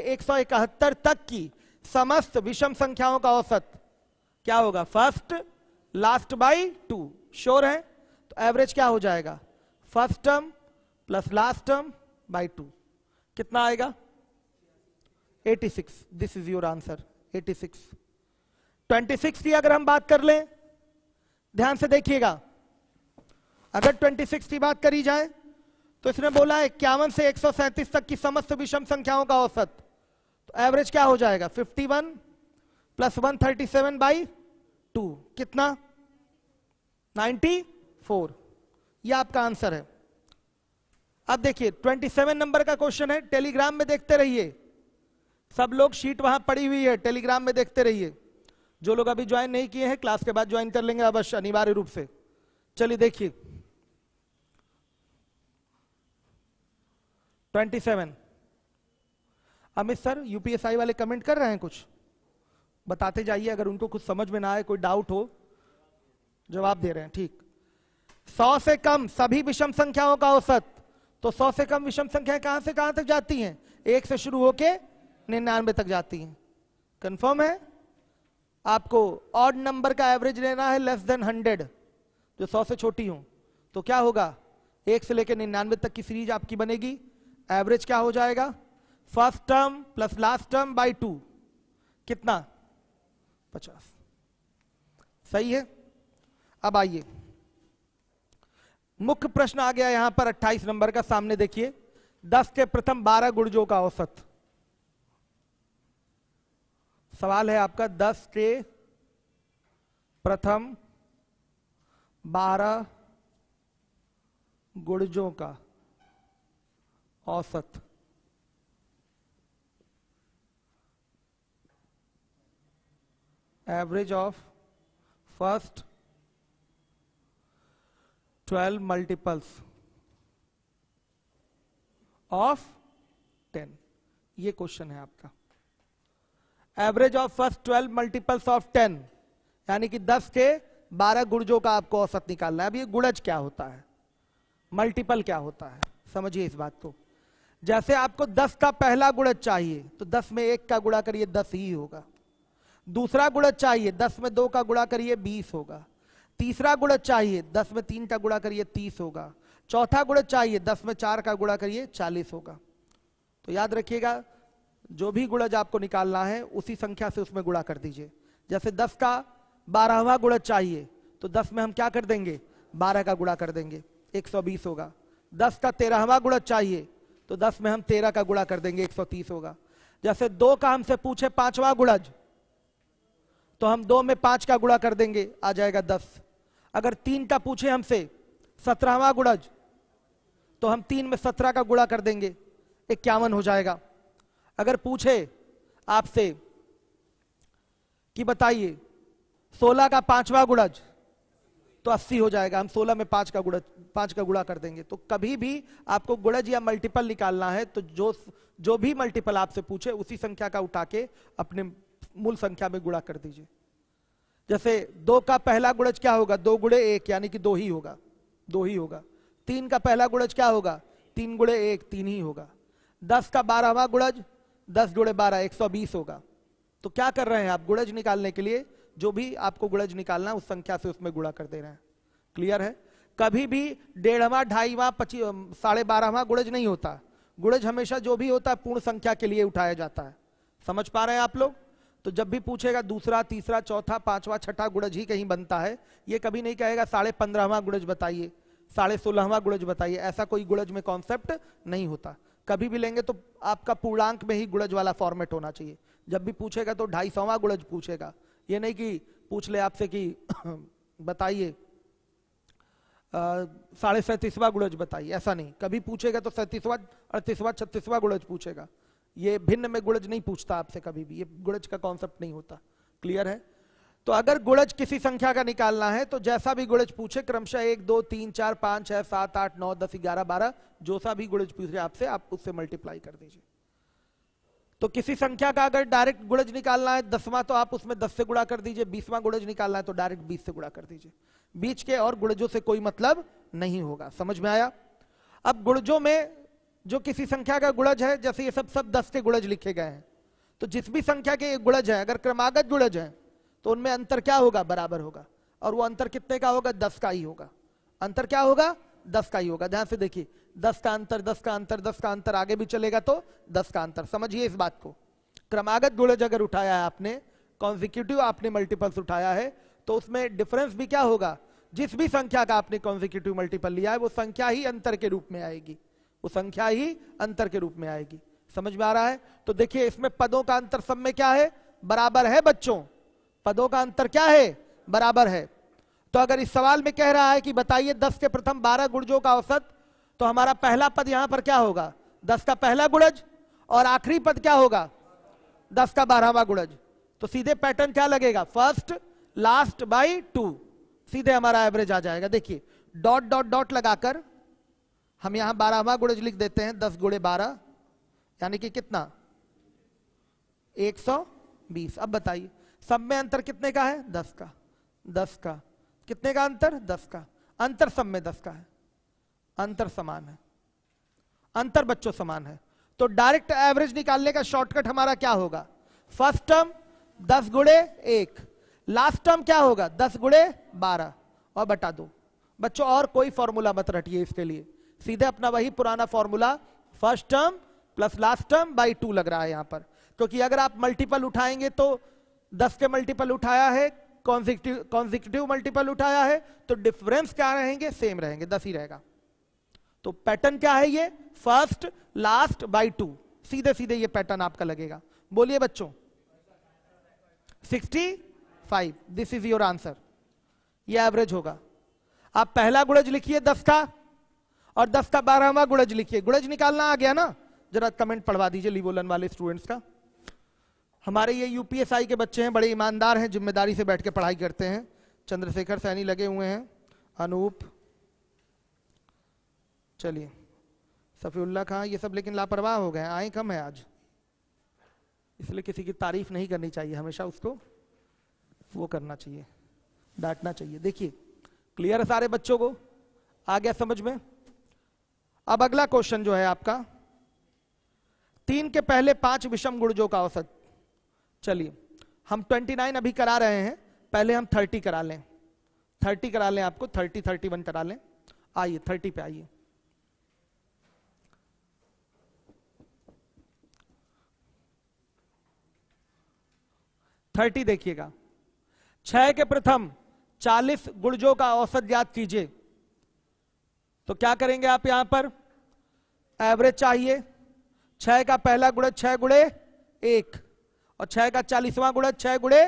171 तक की समस्त विषम संख्याओं का औसत क्या होगा? First last by 2। श्योर है? तो एवरेज क्या हो जाएगा? First term plus last term by 2। कितना आएगा? 86। This is your answer, 86। 26 की अगर हम बात कर लें, ध्यान से देखिएगा, अगर 26 की बात करी जाए तो इसने बोला है 51 से 137 तक की समस्त विषम संख्याओं का औसत, तो एवरेज क्या हो जाएगा? 51 प्लस 137 बाई 2। कितना? 94। यह आपका आंसर है। अब देखिए 27 नंबर का क्वेश्चन है, टेलीग्राम में देखते रहिए, सब लोग शीट वहां पड़ी हुई है, टेलीग्राम में देखते रहिए। जो लोग अभी ज्वाइन नहीं किए हैं क्लास के बाद ज्वाइन कर लेंगे अवश्य, अनिवार्य रूप से। चलिए देखिए 27। अमित सर यूपीएसआई वाले कमेंट कर रहे हैं, कुछ बताते जाइए, अगर उनको कुछ समझ में ना आए, कोई डाउट हो, जवाब दे रहे हैं। ठीक, 100 से कम सभी विषम संख्याओं का औसत, तो 100 से कम विषम संख्याएं कहां से कहां तक जाती हैं? 1 से शुरू होके 99 तक जाती हैं। कंफर्म है? आपको ऑड नंबर का एवरेज लेना है लेस देन 100, जो 100 से छोटी हो, तो क्या होगा? 1 से लेकर 99 तक की सीरीज आपकी बनेगी। एवरेज क्या हो जाएगा? First term plus last term by 2। कितना? 50। सही है। अब आइए मुख्य प्रश्न आ गया यहां पर 28 नंबर का, सामने देखिए। 10 के प्रथम 12 गुणजों का औसत। सवाल है आपका 10 के प्रथम 12 गुणजों का औसत। Average of first 12 multiples of 10। ये क्वेश्चन है आपका। Average of first 12 multiples of 10, यानी कि 10 के 12 गुणजों का आपको औसत निकालना है। अब ये गुणज क्या होता है, मल्टीपल क्या होता है, समझिए इस बात को। जैसे आपको 10 का पहला गुणज चाहिए तो 10 में 1 का गुणा करिए 10 ही होगा। दूसरा गुणज चाहिए 10 में 2 का गुणा करिए 20 होगा। तीसरा गुणज चाहिए 10 में 3 का गुणा करिए 30 होगा। चौथा गुणज चाहिए 10 में 4 का गुणा करिए 40 होगा। तो याद रखिएगा, जो भी गुणज आपको निकालना है उसी संख्या से उसमें गुणा कर दीजिए। जैसे 10 का 12वां गुणज चाहिए तो 10 में हम क्या कर देंगे? 12 का गुणा कर देंगे, 120 होगा। 10 का 13वां गुणज चाहिए तो 10 में हम 13 का गुणा कर देंगे, 130 होगा। जैसे 2 का हमसे पूछे 5वां गुणज तो हम 2 में 5 का गुणा कर देंगे, आ जाएगा 10। अगर 3 का पूछे हमसे 17वां गुणज तो हम 3 में 17 का गुणा कर देंगे, 51 हो जाएगा। अगर पूछे आपसे कि बताइए 16 का 5वां गुणज, तो 80 हो जाएगा। हम 16 में 5 का गुणा कर देंगे। तो कभी भी आपको गुणज या मल्टीपल निकालना है तो जो भी मल्टीपल आपसे पूछे उसी संख्या का उठा के अपने मूल संख्या में गुणा कर दीजिए। जैसे 2 का पहला गुणज क्या होगा, 2 गुणे 1 यानी कि 2 ही होगा, 2 ही होगा। 3 का पहला गुणज क्या होगा, 3 गुणे 1 3 ही होगा। 10 का 12वां गुणज 10 गुणे 12 120 होगा। तो क्या कर रहे हैं आप, गुणज निकालने के लिए जो भी आपको गुणज निकालना है उस संख्या से उसमें गुणा कर दे रहे हैं। क्लियर है? कभी भी 1.5वां 2.5वां 12.5वां गुणज नहीं होता। गुणज हमेशा जो भी होता है पूर्ण संख्या के लिए उठाया जाता है। समझ पा रहे हैं आप लोग? तो जब भी पूछेगा दूसरा, तीसरा, चौथा, 5वां, 6ठा गुणज ही कहीं बनता है। ये कभी नहीं कहेगा 15.5वां गुणज बताइए, 16.5वां गुणज बताइए। ऐसा कोई गुणज में कॉन्सेप्ट नहीं होता। कभी भी लेंगे तो आपका पूर्णांक में ही गुणज वाला फॉर्मेट होना चाहिए। जब भी पूछेगा तो 250वां गुणज पूछेगा। ये नहीं कि पूछ ले आपसे कि बताइए 37.5वां गुणज बताइए, ऐसा नहीं। कभी पूछेगा तो 37वां, 38वां, 36वां गुणज पूछेगा। ये भिन्न में गुणज नहीं पूछता आपसे कभी भी, ये गुणज का कॉन्सेप्ट नहीं होता। क्लियर है? तो अगर गुणज किसी संख्या का निकालना है तो जैसा भी गुणज पूछे क्रमशः 1 2 3 4 5 6 7 8 9 10 11 12 जो सा भी गुणज पूछे आपसे आप उससे मल्टीप्लाई कर दीजिए। तो किसी संख्या का अगर डायरेक्ट गुणज निकालना है 10वां तो आप उसमें 10 से गुणा कर दीजिए। 20वां गुणज निकालना है तो डायरेक्ट 20 से गुणा कर दीजिए। बीच के और गुणजों से कोई मतलब नहीं होगा। समझ में आया? अब गुणजों में जो किसी संख्या का गुणज है, जैसे ये सब 10 के गुणज लिखे गए हैं, तो जिस भी संख्या के गुणज है अगर क्रमागत गुणज है तो उनमें अंतर क्या होगा, बराबर होगा। और वो अंतर कितने का होगा, 10 का ही होगा। अंतर क्या होगा, 10 का ही होगा। ध्यान से देखिए, 10 का अंतर, 10 का अंतर, 10 का अंतर, आगे भी चलेगा तो 10 का अंतर। समझिए इस बात को। क्रमागत गुणज अगर उठाया है आपने, कॉन्जिक्यूटिव आपने मल्टीपल्स उठाया है, तो उसमें डिफरेंस भी क्या होगा, जिस भी संख्या का आपने कॉन्जिक्यूटिव मल्टीपल लिया है वो संख्या ही अंतर के रूप में आएगी, वो संख्या ही अंतर के रूप में आएगी। समझ में आ रहा है? तो देखिए इसमें पदों का अंतर सब में क्या है, बराबर है बच्चों। पदों का अंतर क्या है, बराबर है। तो अगर इस सवाल में कह रहा है कि बताइए 10 के प्रथम 12 गुणजों का औसत, तो हमारा पहला पद यहां पर क्या होगा, 10 का पहला गुणज, और आखिरी पद क्या होगा, 10 का 12वां गुणज। तो सीधे पैटर्न क्या लगेगा, फर्स्ट लास्ट बाई 2, सीधे हमारा एवरेज आ जाएगा। देखिए डॉट डॉट डॉट लगाकर हम यहां 12वां गुणज लिख देते हैं, 10 गुणे 12 यानी कि कितना, 120। अब बताइए सब में अंतर कितने का है, 10 का। 10 का कितने का अंतर, 10 का। अंतर सब में 10 का है, अंतर समान है, अंतर बच्चों समान है। तो डायरेक्ट एवरेज निकालने का शॉर्टकट हमारा क्या होगा, फर्स्ट टर्म 10 गुणे 1, लास्ट टर्म क्या होगा 10 गुणे 12 और बटा 2। बच्चों और कोई फॉर्मूला मत रटिए इसके लिए, सीधे अपना वही पुराना formula first term plus last term by 2 लग रहा है यहां पर। क्योंकि अगर आप मल्टीपल उठाएंगे तो 10 के मल्टीपल उठाया है, कॉन्जिक्यूटिव मल्टीपल उठाया है, तो डिफरेंस क्या रहेंगे, सेम रहेंगे, 10 ही रहेगा। तो पैटर्न क्या है ये, फर्स्ट लास्ट बाई 2, सीधे सीधे ये पैटर्न आपका लगेगा। बोलिए बच्चों 65, दिस इज योर आंसर। ये एवरेज होगा। आप पहला गुणज लिखिए 10 का और 10 का 12वां गुणज लिखिए। गुणज निकालना आ गया ना, जरा कमेंट पढ़वा दीजिए लिवोलन वाले स्टूडेंट्स का। हमारे ये यूपीएसआई के बच्चे हैं, बड़े ईमानदार हैं, जिम्मेदारी से बैठ के पढ़ाई करते हैं। चंद्रशेखर सैनी लगे हुए हैं, अनूप, चलिए सफीउल्लाह खां, ये सब लेकिन लापरवाह हो गए, आए कम है आज, इसलिए किसी की तारीफ नहीं करनी चाहिए, हमेशा उसको वो करना चाहिए, डांटना चाहिए। देखिए क्लियर है सारे बच्चों को, आ गया समझ में? अब अगला क्वेश्चन जो है आपका, 3 के पहले 5 विषम गुणजों का औसत। चलिए हम 29 अभी करा रहे हैं, पहले हम 30 करा लें, 30 करा लें, आपको 30 31 करा लें। आइए 30 पे आइए। देखिएगा 6 के प्रथम 40 गुणजों का औसत ज्ञात कीजिए। तो क्या करेंगे आप यहां पर, एवरेज चाहिए। 6 का पहला गुणज 6 गुणे 1 और 6 का 40वां गुणज 6 गुणे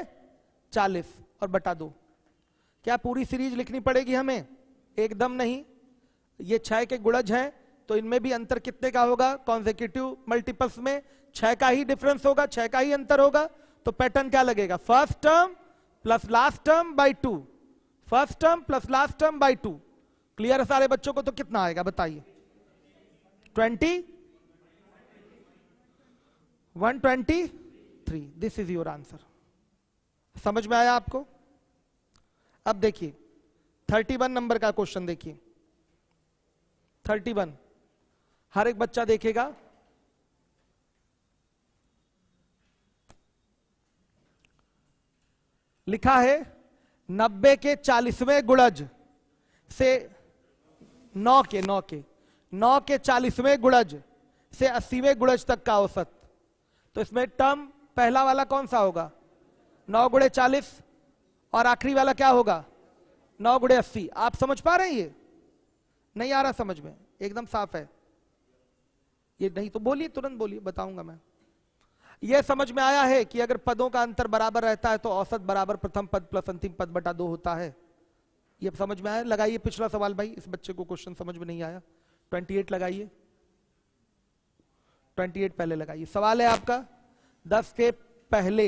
40 और बटा 2। क्या पूरी सीरीज लिखनी पड़ेगी हमें? एकदम नहीं। ये 6 के गुणज हैं तो इनमें भी अंतर कितने का होगा? कॉन्सेक्यूटिव मल्टीपल्स में 6 का ही डिफरेंस होगा, 6 का ही अंतर होगा। तो पैटर्न क्या लगेगा? First term plus last term by 2, first term plus last term by 2। Clear है सारे बच्चों को? तो कितना आएगा बताइए? 20, 123। This is your answer. समझ में आया आपको? अब देखिए 31 नंबर का क्वेश्चन देखिए। 31 हर एक बच्चा देखेगा। लिखा है 90 के 40वें गुणज से 9 के 40वें गुणज से 80वें गुणज तक का औसत। तो इसमें टर्म पहला वाला कौन सा होगा? 9 गुणे 40 और आखिरी वाला क्या होगा? 9 गुणे 80। आप समझ पा रहे हैं? ये नहीं आ रहा समझ में? एकदम साफ है ये? नहीं तो बोलिए, तुरंत बोलिए, बताऊंगा मैं। ये समझ में आया है कि अगर पदों का अंतर बराबर रहता है तो औसत बराबर प्रथम पद प्लस अंतिम पद बटा 2 होता है। ये समझ में आया? लगाइए पिछला सवाल भाई। इस बच्चे को क्वेश्चन समझ में नहीं आया। 28 लगाइए, 28 पहले लगाइए। सवाल है आपका 10 के पहले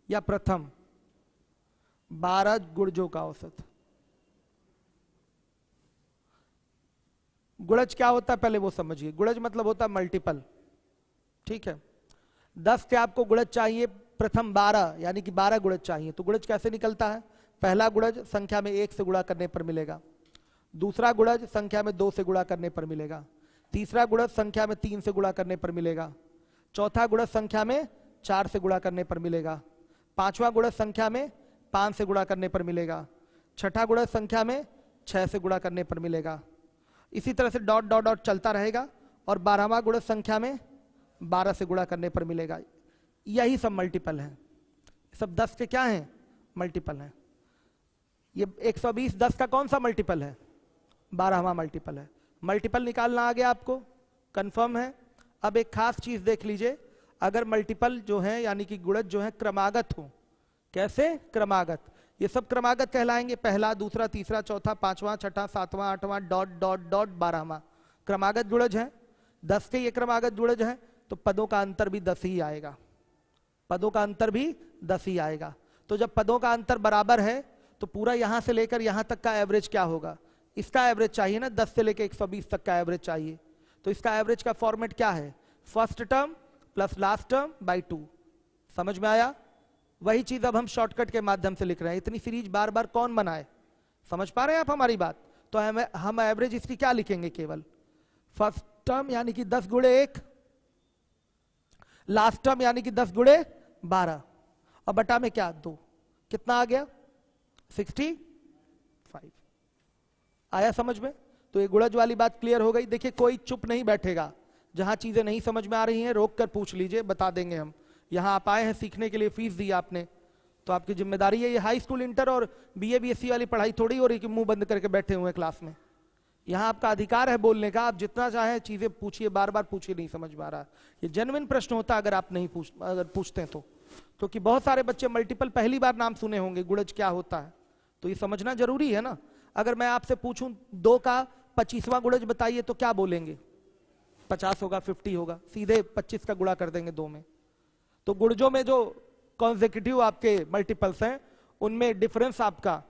या प्रथम 12 गुणजों का औसत। गुणज क्या होता है पहले वो समझिए। गुणज मतलब होता है मल्टीपल, ठीक है। 10 के आपको गुणज चाहिए, प्रथम 12 यानी कि 12 गुणज चाहिए। तो गुणज कैसे निकलता है? पहला गुणज संख्या में 1 से गुणा करने पर मिलेगा, दूसरा गुणज संख्या में 2 से गुणा करने पर मिलेगा, तीसरा गुणज संख्या में 3 से गुणा करने पर मिलेगा, चौथा गुणज संख्या में 4 से गुणा करने पर मिलेगा, पांचवा गुणज संख्या में 5 से गुणा करने पर मिलेगा, छठा गुणज संख्या में 6 से गुणा करने पर मिलेगा। इसी तरह से डॉट डॉट डॉट चलता रहेगा और 12वां गुणज संख्या में 12 से गुणा करने पर मिलेगा। यही सब मल्टीपल है, सब 10 के क्या हैं? मल्टीपल हैं। ये 120 10 का कौन सा मल्टीपल है? 12वां मल्टीपल है। मल्टीपल निकालना आ गया आपको? कंफर्म है? अब एक खास चीज देख लीजिए, अगर मल्टीपल जो है यानी कि गुणज जो है क्रमागत हो। कैसे? क्रमागत। ये सब क्रमागत कहलाएंगे, पहला, दूसरा, तीसरा, चौथा, पांचवा, छठा, सातवां, आठवां, डॉट डॉट डॉट 12वां क्रमागत गुणज है। 10 के ये क्रमागत गुणज है तो पदों का अंतर भी 10 ही आएगा, पदों का अंतर भी 10 ही आएगा। तो जब पदों का अंतर बराबर है तो पूरा यहां से लेकर यहां तक का एवरेज क्या होगा? इसका एवरेज चाहिए ना, 10 से लेकर 120 तक का एवरेज चाहिए। तो इसका एवरेज का फॉर्मेट क्या है? First term plus last term by 2। समझ में आया? वही चीज अब हम शॉर्टकट के माध्यम से लिख रहे हैं। इतनी सीरीज बार बार कौन बनाए? समझ पा रहे हैं आप हमारी बात? तो हम एवरेज इसकी क्या लिखेंगे? केवल फर्स्ट टर्म यानी कि 10 गुणे 1, लास्ट टर्म यानी कि 10 गुणे 12 और बटा में क्या? 2। कितना आ गया? 65। आया समझ में? तो ये गुणज वाली बात क्लियर हो गई। देखिए कोई चुप नहीं बैठेगा, जहां चीजें नहीं समझ में आ रही हैं रोक कर पूछ लीजिए, बता देंगे हम। यहां आप आए हैं सीखने के लिए, फीस दी आपने तो आपकी जिम्मेदारी है। ये हाई स्कूल, इंटर और बीए बीएससी वाली पढ़ाई थोड़ी हो रही कि मुंह बंद करके बैठे हुए क्लास में। यहाँ आपका अधिकार है बोलने का, आप जितना चाहें चीजें पूछिए, बार बार पूछिए, नहीं समझ में आ रहा। ये जेन्युइन प्रश्न होता अगर आप नहीं अगर पूछते हैं तो। क्योंकि बहुत सारे बच्चे मल्टीपल पहली बार नाम सुने होंगे, गुणज क्या होता है, तो ये समझना जरूरी है ना। अगर मैं आपसे पूछूं 2 का 25वां गुणज बताइए तो क्या बोलेंगे? 50 होगा, 50 होगा, सीधे 25 का गुणा कर देंगे 2 में। तो गुणजों में जो कॉन्सेक्यूटिव आपके मल्टीपल्स हैं उनमें डिफरेंस आपका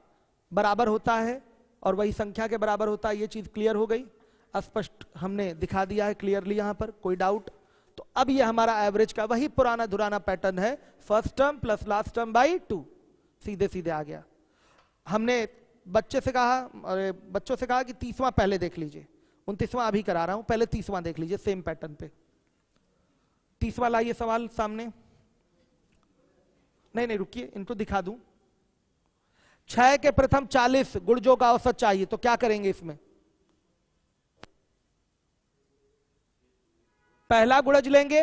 बराबर होता है और वही संख्या के बराबर होता है। ये चीज क्लियर हो गई, स्पष्ट हमने दिखा दिया है क्लियरली। यहां पर कोई डाउट? तो अब ये हमारा एवरेज का वही पुराना धुराना पैटर्न है, first term plus last term by 2। सीधे सीधे आ गया। हमने बच्चों से कहा कि 30वां पहले देख लीजिए, 29वां अभी करा रहा हूं, पहले 30वां देख लीजिए सेम पैटर्न पे। 30वां लाइए सवाल सामने। नहीं रुकिए, इनको दिखा दूं। 6 के प्रथम 40 गुणजों का औसत चाहिए तो क्या करेंगे? इसमें पहला गुणज लेंगे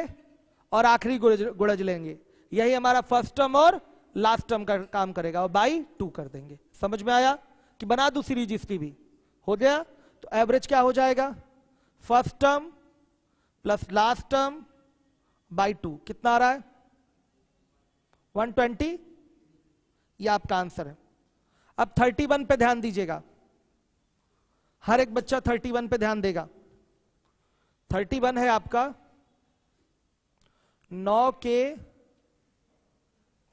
और आखिरी गुणज लेंगे। यही हमारा फर्स्ट टर्म और लास्ट टर्म का काम करेगा और बाई 2 कर देंगे। समझ में आया? कि बना दूं सीरीज इसकी भी? हो गया। तो एवरेज क्या हो जाएगा? First term plus last term by 2। कितना आ रहा है? 120। ये आपका आंसर है। अब 31 पे ध्यान दीजिएगा, हर एक बच्चा 31 पे ध्यान देगा। 31 है आपका 9 के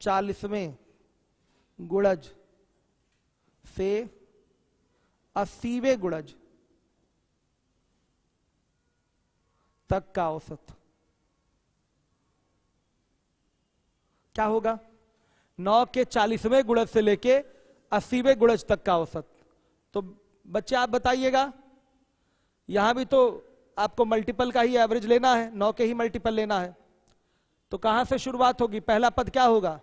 40वें गुणज से 80वें गुणज तक का औसत क्या होगा? 9 के 40वें गुणज से लेके 80वें गुणज तक का औसत। तो बच्चे आप बताइएगा, यहां भी तो आपको मल्टीपल का ही एवरेज लेना है, 9 के ही मल्टीपल लेना है। तो कहां से शुरुआत होगी? पहला पद क्या होगा?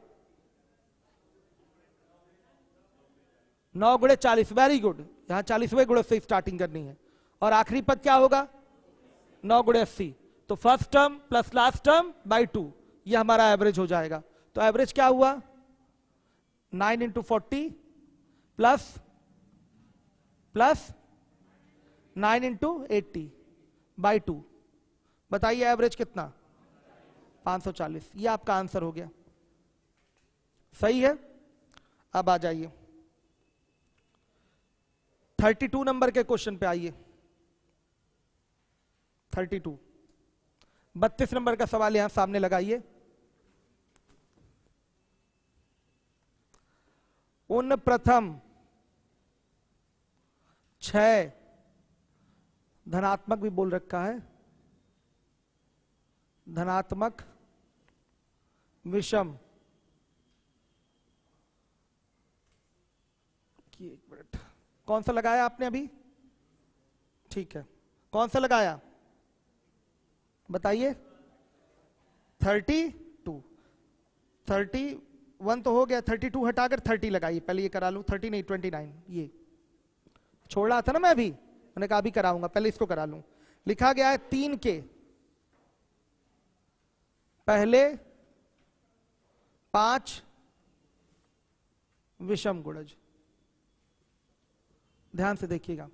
9 गुणे 40, वेरी गुड। यहां 40वें गुणज से स्टार्टिंग करनी है। और आखिरी पद क्या होगा? 9 गुणे 80। तो first term plus last term by 2, ये हमारा एवरेज हो जाएगा। तो एवरेज क्या हुआ? 9 इंटू 40 प्लस 9 इंटू 80 बाई 2। बताइए एवरेज कितना? 540। ये आपका आंसर हो गया। सही है। अब आ जाइए 32 नंबर के क्वेश्चन पे आइए। 32 32 नंबर का सवाल यहां सामने लगाइए। उन प्रथम 6 धनात्मक भी बोल रखा है, धनात्मक विषम, एक मिनट, कौन सा लगाया आपने अभी? ठीक है, कौन सा लगाया बताइए? 32। 31 तो हो गया, 32 हटाकर 30 लगाइए। पहले ये करा लूं, 30 नहीं 29, ये छोड़ रहा था ना मैं अभी, मैंने कहा अभी कराऊंगा, पहले इसको करा लूं। लिखा गया है 3 के पहले 5 विषम गुणज। ध्यान से देखिएगा,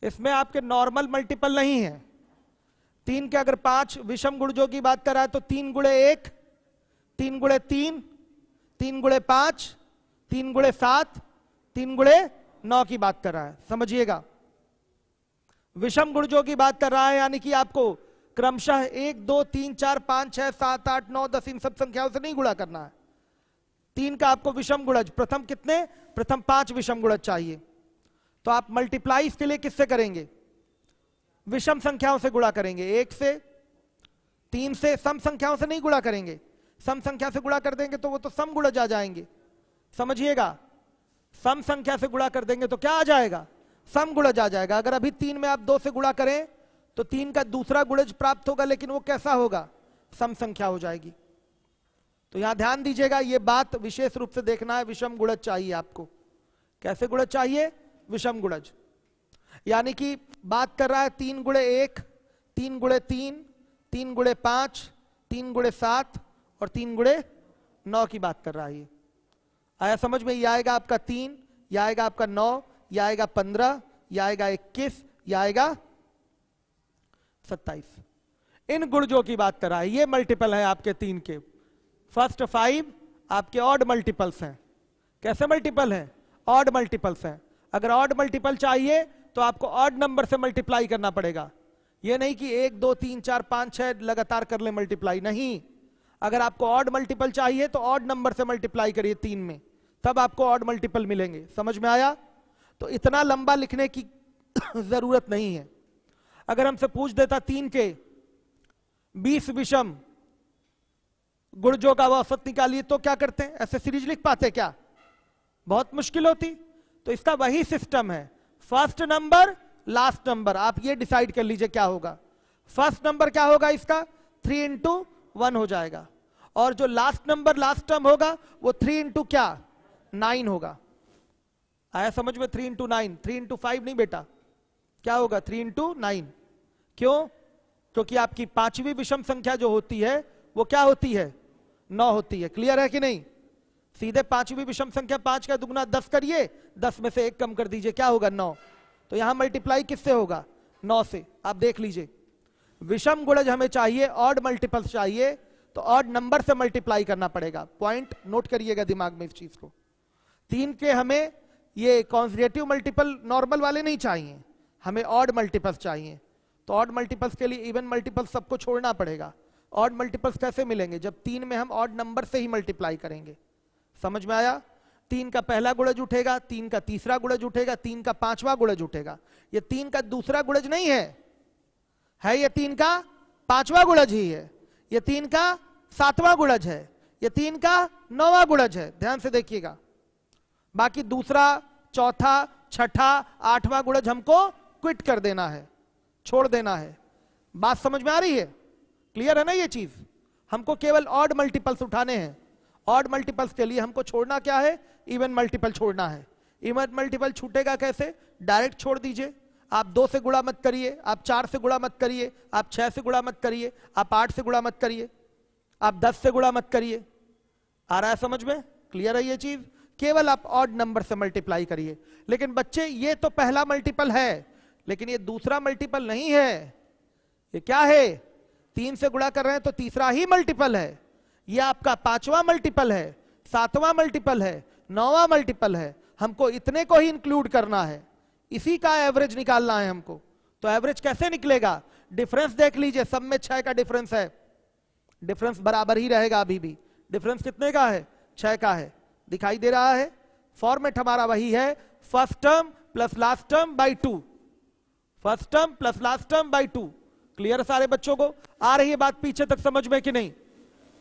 इसमें आपके नॉर्मल मल्टीपल नहीं है। 3 के अगर 5 विषम गुणजों की बात कर रहा है तो 3 गुणे 1, 3 गुणे 3, 3 गुणे 5, 3 गुणे 7, 3 गुणे 9 की बात कर रहा है। समझिएगा, विषम गुणजों की बात कर रहा है, यानी कि आपको क्रमशः 1 2 3 4 5 6 7 8 9 10 इन सब संख्याओं से नहीं गुणा करना है। 3 का आपको विषम गुणज प्रथम कितने? प्रथम 5 विषम गुणज चाहिए। तो आप मल्टीप्लाई इसके लिए किससे करेंगे? विषम संख्याओं से गुणा करेंगे। 1 से 3 से सम संख्याओं से नहीं गुणा करेंगे। सम संख्या से गुणा कर देंगे तो वो तो सम गुणज आ जाएंगे। समझिएगा, सम संख्या से गुणा कर देंगे तो क्या आ जाएगा? सम गुणज आ जाएगा। अगर अभी 3 में आप 2 से गुणा करें तो 3 का दूसरा गुणज प्राप्त होगा, लेकिन वो कैसा होगा? सम संख्या हो जाएगी। तो यहां ध्यान दीजिएगा, ये बात विशेष रूप से देखना है। विषम गुणज चाहिए आपको। कैसे गुणज चाहिए? विषम गुणज। यानी कि बात कर रहा है 3 गुणे 1, 3 गुणे 3, 3 गुणे 5, 3 गुणे 7 और 3 गुणे 9 की बात कर रहा है। ये आया समझ में? ये आएगा आपका 3, ये आएगा आपका 9, ये आएगा 15, ये आएगा 21, ये आएगा 27। इन गुणजों की बात कर रहा है। ये मल्टीपल है आपके 3 के। फर्स्ट 5 आपके ऑड मल्टीपल्स हैं। कैसे मल्टीपल हैं? ऑड मल्टीपल्स हैं। अगर ऑड मल्टीपल चाहिए तो आपको ऑड नंबर से मल्टीप्लाई करना पड़ेगा। ये नहीं कि 1 2 3 4 5 6 लगातार कर ले मल्टीप्लाई, नहीं। अगर आपको ऑड मल्टीपल चाहिए तो ऑड नंबर से मल्टीप्लाई करिए 3 में, तब आपको ऑड मल्टीपल मिलेंगे। समझ में आया? तो इतना लंबा लिखने की जरूरत नहीं है। अगर हमसे पूछ देता 3 के 20 विषम गुणजों का औसत निकालिए तो क्या करते हैं? ऐसे सीरीज लिख पाते क्या? बहुत मुश्किल होती। तो इसका वही सिस्टम है, फर्स्ट नंबर लास्ट नंबर। आप ये डिसाइड कर लीजिए क्या होगा। फर्स्ट नंबर क्या होगा इसका? 3 इंटू 1 हो जाएगा, और जो लास्ट नंबर लास्ट टर्म होगा वो 3 इंटू क्या? 9 होगा। आया समझ में? 3 इंटू 9, 3 इंटू 5 नहीं बेटा, क्या होगा? 3 इंटू 9। क्यों? क्योंकि आपकी 5वीं विषम संख्या जो होती है वो क्या होती है? 9 होती है। क्लियर है कि नहीं? सीधे 5वीं विषम संख्या 5 का दुगना 10 करिए, 10 में से 1 कम कर दीजिए, क्या होगा? 9। तो यहां मल्टीप्लाई किससे होगा? 9 से। आप देख लीजिए, विषम गुणज हमें चाहिए, ऑड मल्टीपल्स चाहिए, तो ऑड नंबर से मल्टीप्लाई करना पड़ेगा। पॉइंट नोट करिएगा दिमाग में इस चीज को। 3 के हमें ये कॉन्जर्वेटिव मल्टीपल नॉर्मल वाले नहीं चाहिए, हमें ऑड मल्टीपल्स चाहिए। तो ऑड मल्टीपल्स के लिए इवन मल्टीपल्स सबको छोड़ना पड़ेगा। ऑड मल्टीपल्स कैसे मिलेंगे? जब 3 में हम ऑड नंबर से ही मल्टीप्लाई करेंगे। समझ में आया? 3 का पहला गुणज उठेगा, 3 का तीसरा गुणज उठेगा, 3 का पांचवा गुणज उठेगा। ये 3 का दूसरा गुणज नहीं है, ये 3 का पांचवा गुणज ही है, ये 3 का सातवां गुणज है, ये 3 का नौवां गुणज है। ध्यान से देखिएगा, बाकी दूसरा, चौथा, छठा, आठवां गुणज हमको क्विट कर देना है, छोड़ देना है। बात समझ में आ रही है? क्लियर है ना ये चीज? हमको केवल ऑड मल्टीपल्स उठाने हैं। ऑड मल्टीपल्स के लिए हमको छोड़ना क्या है? इवन मल्टीपल छोड़ना है। इवन मल्टीपल छूटेगा कैसे? डायरेक्ट छोड़ दीजिए। आप 2 से गुणा मत करिए, आप 4 से गुणा मत करिए, आप 6 से गुणा मत करिए, आप 8 से गुणा मत करिए, आप 10 से गुणा मत करिए। आ रहा है समझ में? क्लियर है ये चीज? केवल आप ऑड नंबर से मल्टीप्लाई करिए। लेकिन बच्चे ये तो पहला मल्टीपल है, लेकिन ये दूसरा मल्टीपल नहीं है। ये क्या है? 3 से गुणा कर रहे हैं तो तीसरा ही मल्टीपल है। ये आपका पांचवा मल्टीपल है, सातवां मल्टीपल है, नौवां मल्टीपल है। हमको इतने को ही इंक्लूड करना है, इसी का एवरेज निकालना है हमको। तो एवरेज कैसे निकलेगा? डिफरेंस देख लीजिए, सब में 6 का डिफरेंस है। डिफरेंस बराबर ही रहेगा अभी भी। डिफरेंस कितने का है? 6 का है। दिखाई दे रहा है? फॉर्मेट हमारा वही है, first term plus last term by 2। First term plus last term by 2। Clear है सारे बच्चों को? आ रही है बात पीछे तक समझ में कि नहीं?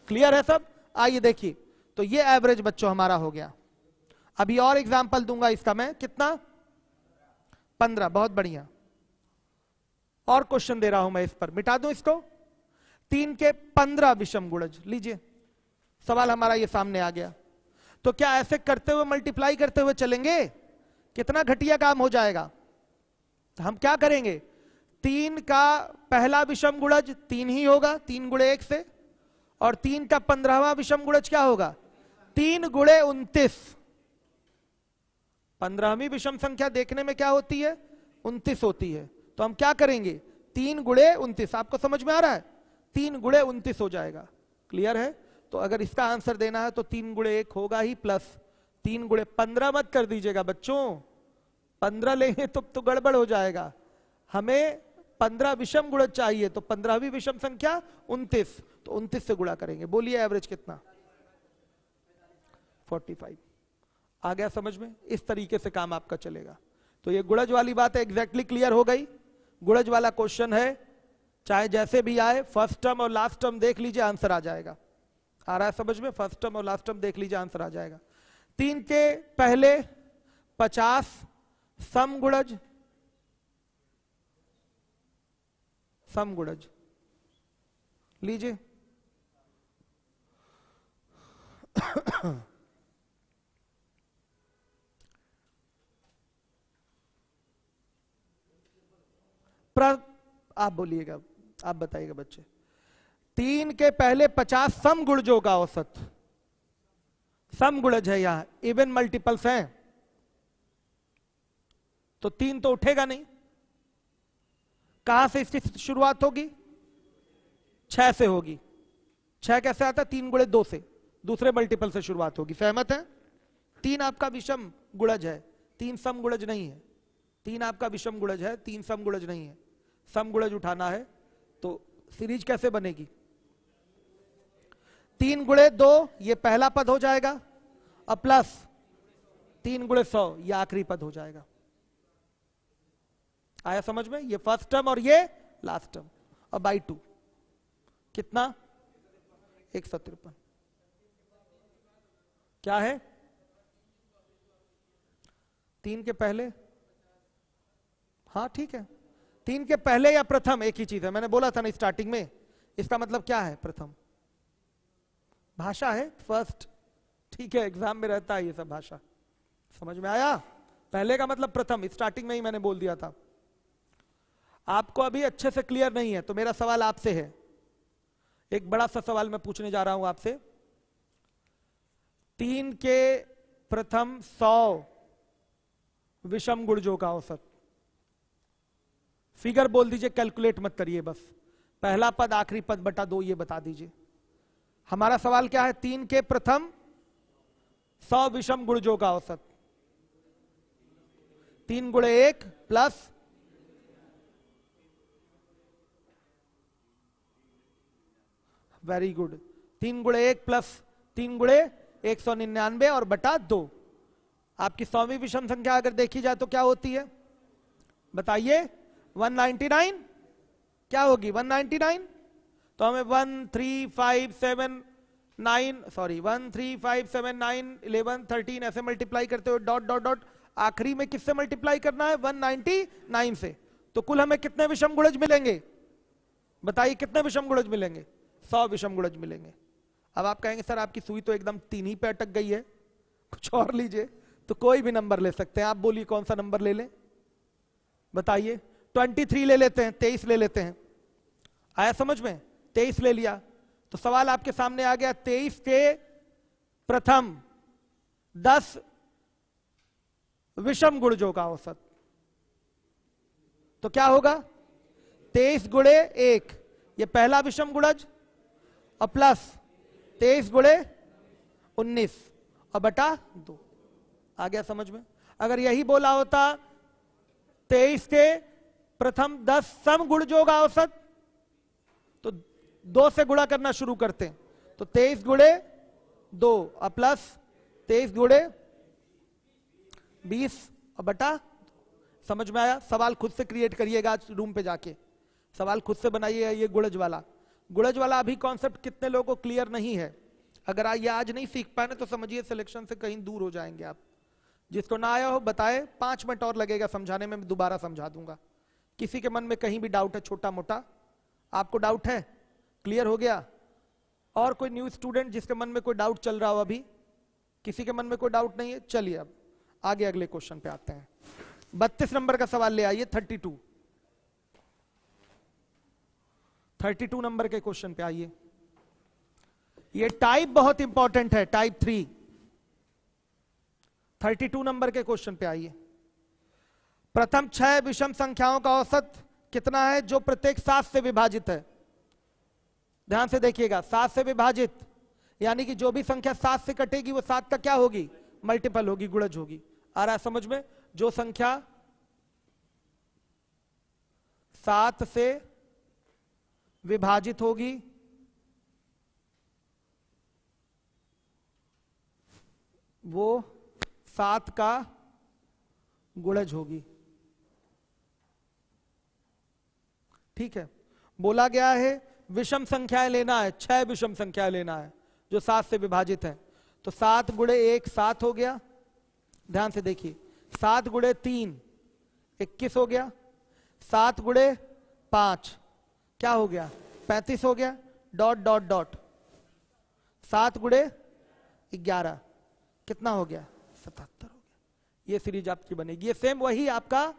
क्लियर है सब? आइए देखिए, तो ये एवरेज बच्चों हमारा हो गया। अभी और एग्जांपल दूंगा इसका मैं। कितना? 15। बहुत बढ़िया। और क्वेश्चन दे रहा हूं मैं, इस पर मिटा दूं इसको। 3 के 15 विषम गुणज लीजिए। सवाल हमारा ये सामने आ गया। तो क्या ऐसे करते हुए मल्टीप्लाई करते हुए चलेंगे? कितना घटिया काम हो जाएगा। तो हम क्या करेंगे? 3 का पहला विषम गुणज 3 ही होगा, 3 गुणे 1 से। और 3 का 15वां विषम गुणज क्या होगा? 3 गुणे 29। 15वीं विषम संख्या देखने में क्या होती है? 29 होती है। तो हम क्या करेंगे? 3 गुणे 29। आपको समझ में आ रहा है? 3 गुणे 29 हो जाएगा। क्लियर है? तो अगर इसका आंसर देना है तो 3 गुणे 1 होगा ही, प्लस 3 गुणे 15 मत कर दीजिएगा बच्चों। 15 लेंगे तो गड़बड़ हो जाएगा। हमें 15 विषम गुणज चाहिए, तो 15वीं विषम संख्या 29, तो 29 से गुणा करेंगे। बोलिए एवरेज कितना? 45। आ गया समझ में? इस तरीके से काम आपका चलेगा। तो ये गुणज वाली बात है, एग्जैक्टली क्लियर हो गई। गुणज वाला क्वेश्चन है, चाहे जैसे भी आए, फर्स्ट टर्म और लास्ट टर्म देख लीजिए, आंसर आ जाएगा। आ रहा है समझ में? फर्स्ट टर्म और लास्ट टर्म देख लीजिए, आंसर आ जाएगा। 3 के पहले 50 सम गुणज, सम गुणज लीजिए। आप बोलिएगा, आप बताइएगा बच्चे। 3 के पहले 50 सम गुणजों का औसत। सम गुणज है, यहां इवन मल्टीपल्स हैं, तो 3 तो उठेगा नहीं। कहां से इसकी शुरुआत होगी? 6 से होगी। 6 कैसे आता है? 3 गुणे 2 से, दूसरे मल्टीपल से शुरुआत होगी। सहमत है? 3 आपका विषम गुणज है, 3 सम गुणज नहीं है। 3 आपका विषम गुणज है, 3 सम गुणज नहीं है। सम गुणज उठाना है तो सीरीज कैसे बनेगी? 3 गुणे 2 ये पहला पद हो जाएगा, और प्लस 3 गुणे 100 ये आखिरी पद हो जाएगा। आया समझ में? ये फर्स्ट टर्म और ये लास्ट टर्म, और बाई 2 कितना? 153। क्या है? 3 के पहले, हाँ ठीक है। 3 के पहले या प्रथम एक ही चीज है, मैंने बोला था ना स्टार्टिंग में। इसका मतलब क्या है? प्रथम भाषा है, फर्स्ट। ठीक है, एग्जाम में रहता है ये सब भाषा। समझ में आया? पहले का मतलब प्रथम, स्टार्टिंग में ही मैंने बोल दिया था। आपको अभी अच्छे से क्लियर नहीं है, तो मेरा सवाल आपसे है, एक बड़ा सा सवाल मैं पूछने जा रहा हूं आपसे। 3 के प्रथम 100 विषम गुणजों का औसत। फिगर बोल दीजिए, कैलकुलेट मत करिए, बस पहला पद आखिरी पद बटा 2 ये बता दीजिए। हमारा सवाल क्या है? 3 के प्रथम 100 विषम गुणजों का औसत। 3 गुणे 1 प्लस वेरी गुड। 3 गुणे 1 प्लस 3 गुणे 199 और बटा 2। आपकी 100वीं विषम संख्या अगर देखी जाए तो क्या होती है बताइए? 199। क्या होगी 199? तो हमें 13579 ऐसे मल्टीप्लाई करते हुए डॉट डॉट डॉट आखिरी में किससे मल्टीप्लाई करना है? 199 से। तो कुल हमें कितने विषम गुणज मिलेंगे बताइए? कितने विषम गुणज मिलेंगे? 100 विषम गुणज मिलेंगे। अब आप कहेंगे सर आपकी सुई तो एकदम 3 ही पे अटक गई है, कुछ और लीजिए। तो कोई भी नंबर ले सकते हैं, आप बोलिए कौन सा नंबर ले लें बताइए? 23 ले लेते हैं, 23 ले लेते हैं। आया समझ में? 23 ले लिया तो सवाल आपके सामने आ गया 23 के प्रथम 10 विषम गुणजों का औसत। तो क्या होगा? 23 गुणे 1 ये पहला विषम गुणज और प्लस 23 गुणे 19 और बटा 2। आ गया समझ में? अगर यही बोला होता 23 के प्रथम 10 सम गुणजों का औसत तो 2 से गुणा करना शुरू करते हैं। तो 23 गुणे 2 और प्लस 23 गुणे 20 और बटा। समझ में आया? सवाल खुद से क्रिएट करिएगा रूम पे जाके, सवाल खुद से बनाइएगा। ये गुणज वाला अभी कॉन्सेप्ट कितने लोगों को क्लियर नहीं है। अगर ये आज नहीं सीख पाए तो समझिए सिलेक्शन से कहीं दूर हो जाएंगे आप। जिसको ना आया हो बताए, 5 मिनट और लगेगा समझाने में, मैं दोबारा समझा दूंगा। किसी के मन में कहीं भी डाउट है छोटा मोटा? आपको डाउट है? क्लियर हो गया? और कोई न्यू स्टूडेंट जिसके मन में कोई डाउट चल रहा हो? अभी किसी के मन में कोई डाउट नहीं है? चलिए अब आगे अगले क्वेश्चन पे आते हैं। 32 नंबर का सवाल ले आइए। 32 नंबर के क्वेश्चन पे आइए। ये टाइप बहुत इंपॉर्टेंट है, टाइप 3। 32 नंबर के क्वेश्चन पे आइए। प्रथम 6 विषम संख्याओं का औसत कितना है जो प्रत्येक 7 से विभाजित है? ध्यान से देखिएगा, 7 से विभाजित यानी कि जो भी संख्या 7 से कटेगी वो 7 का क्या होगी? मल्टीपल होगी, गुणज होगी। आ रहा है समझ में? जो संख्या 7 से विभाजित होगी वो 7 का गुणज होगी। ठीक है, बोला गया है विषम संख्याएं लेना है, 6 विषम संख्याएं लेना है जो 7 से विभाजित है। तो 7 गुणे 1 7 हो गया। ध्यान से देखिए, 7 गुणे 3 21 हो गया। 7 गुणे 5 क्या हो गया? 35 हो गया। डॉट डॉट डॉट 7 गुणे 11 कितना हो गया? 77 हो गया। ये सीरीज आपकी बनेगी। ये सेम वही आपका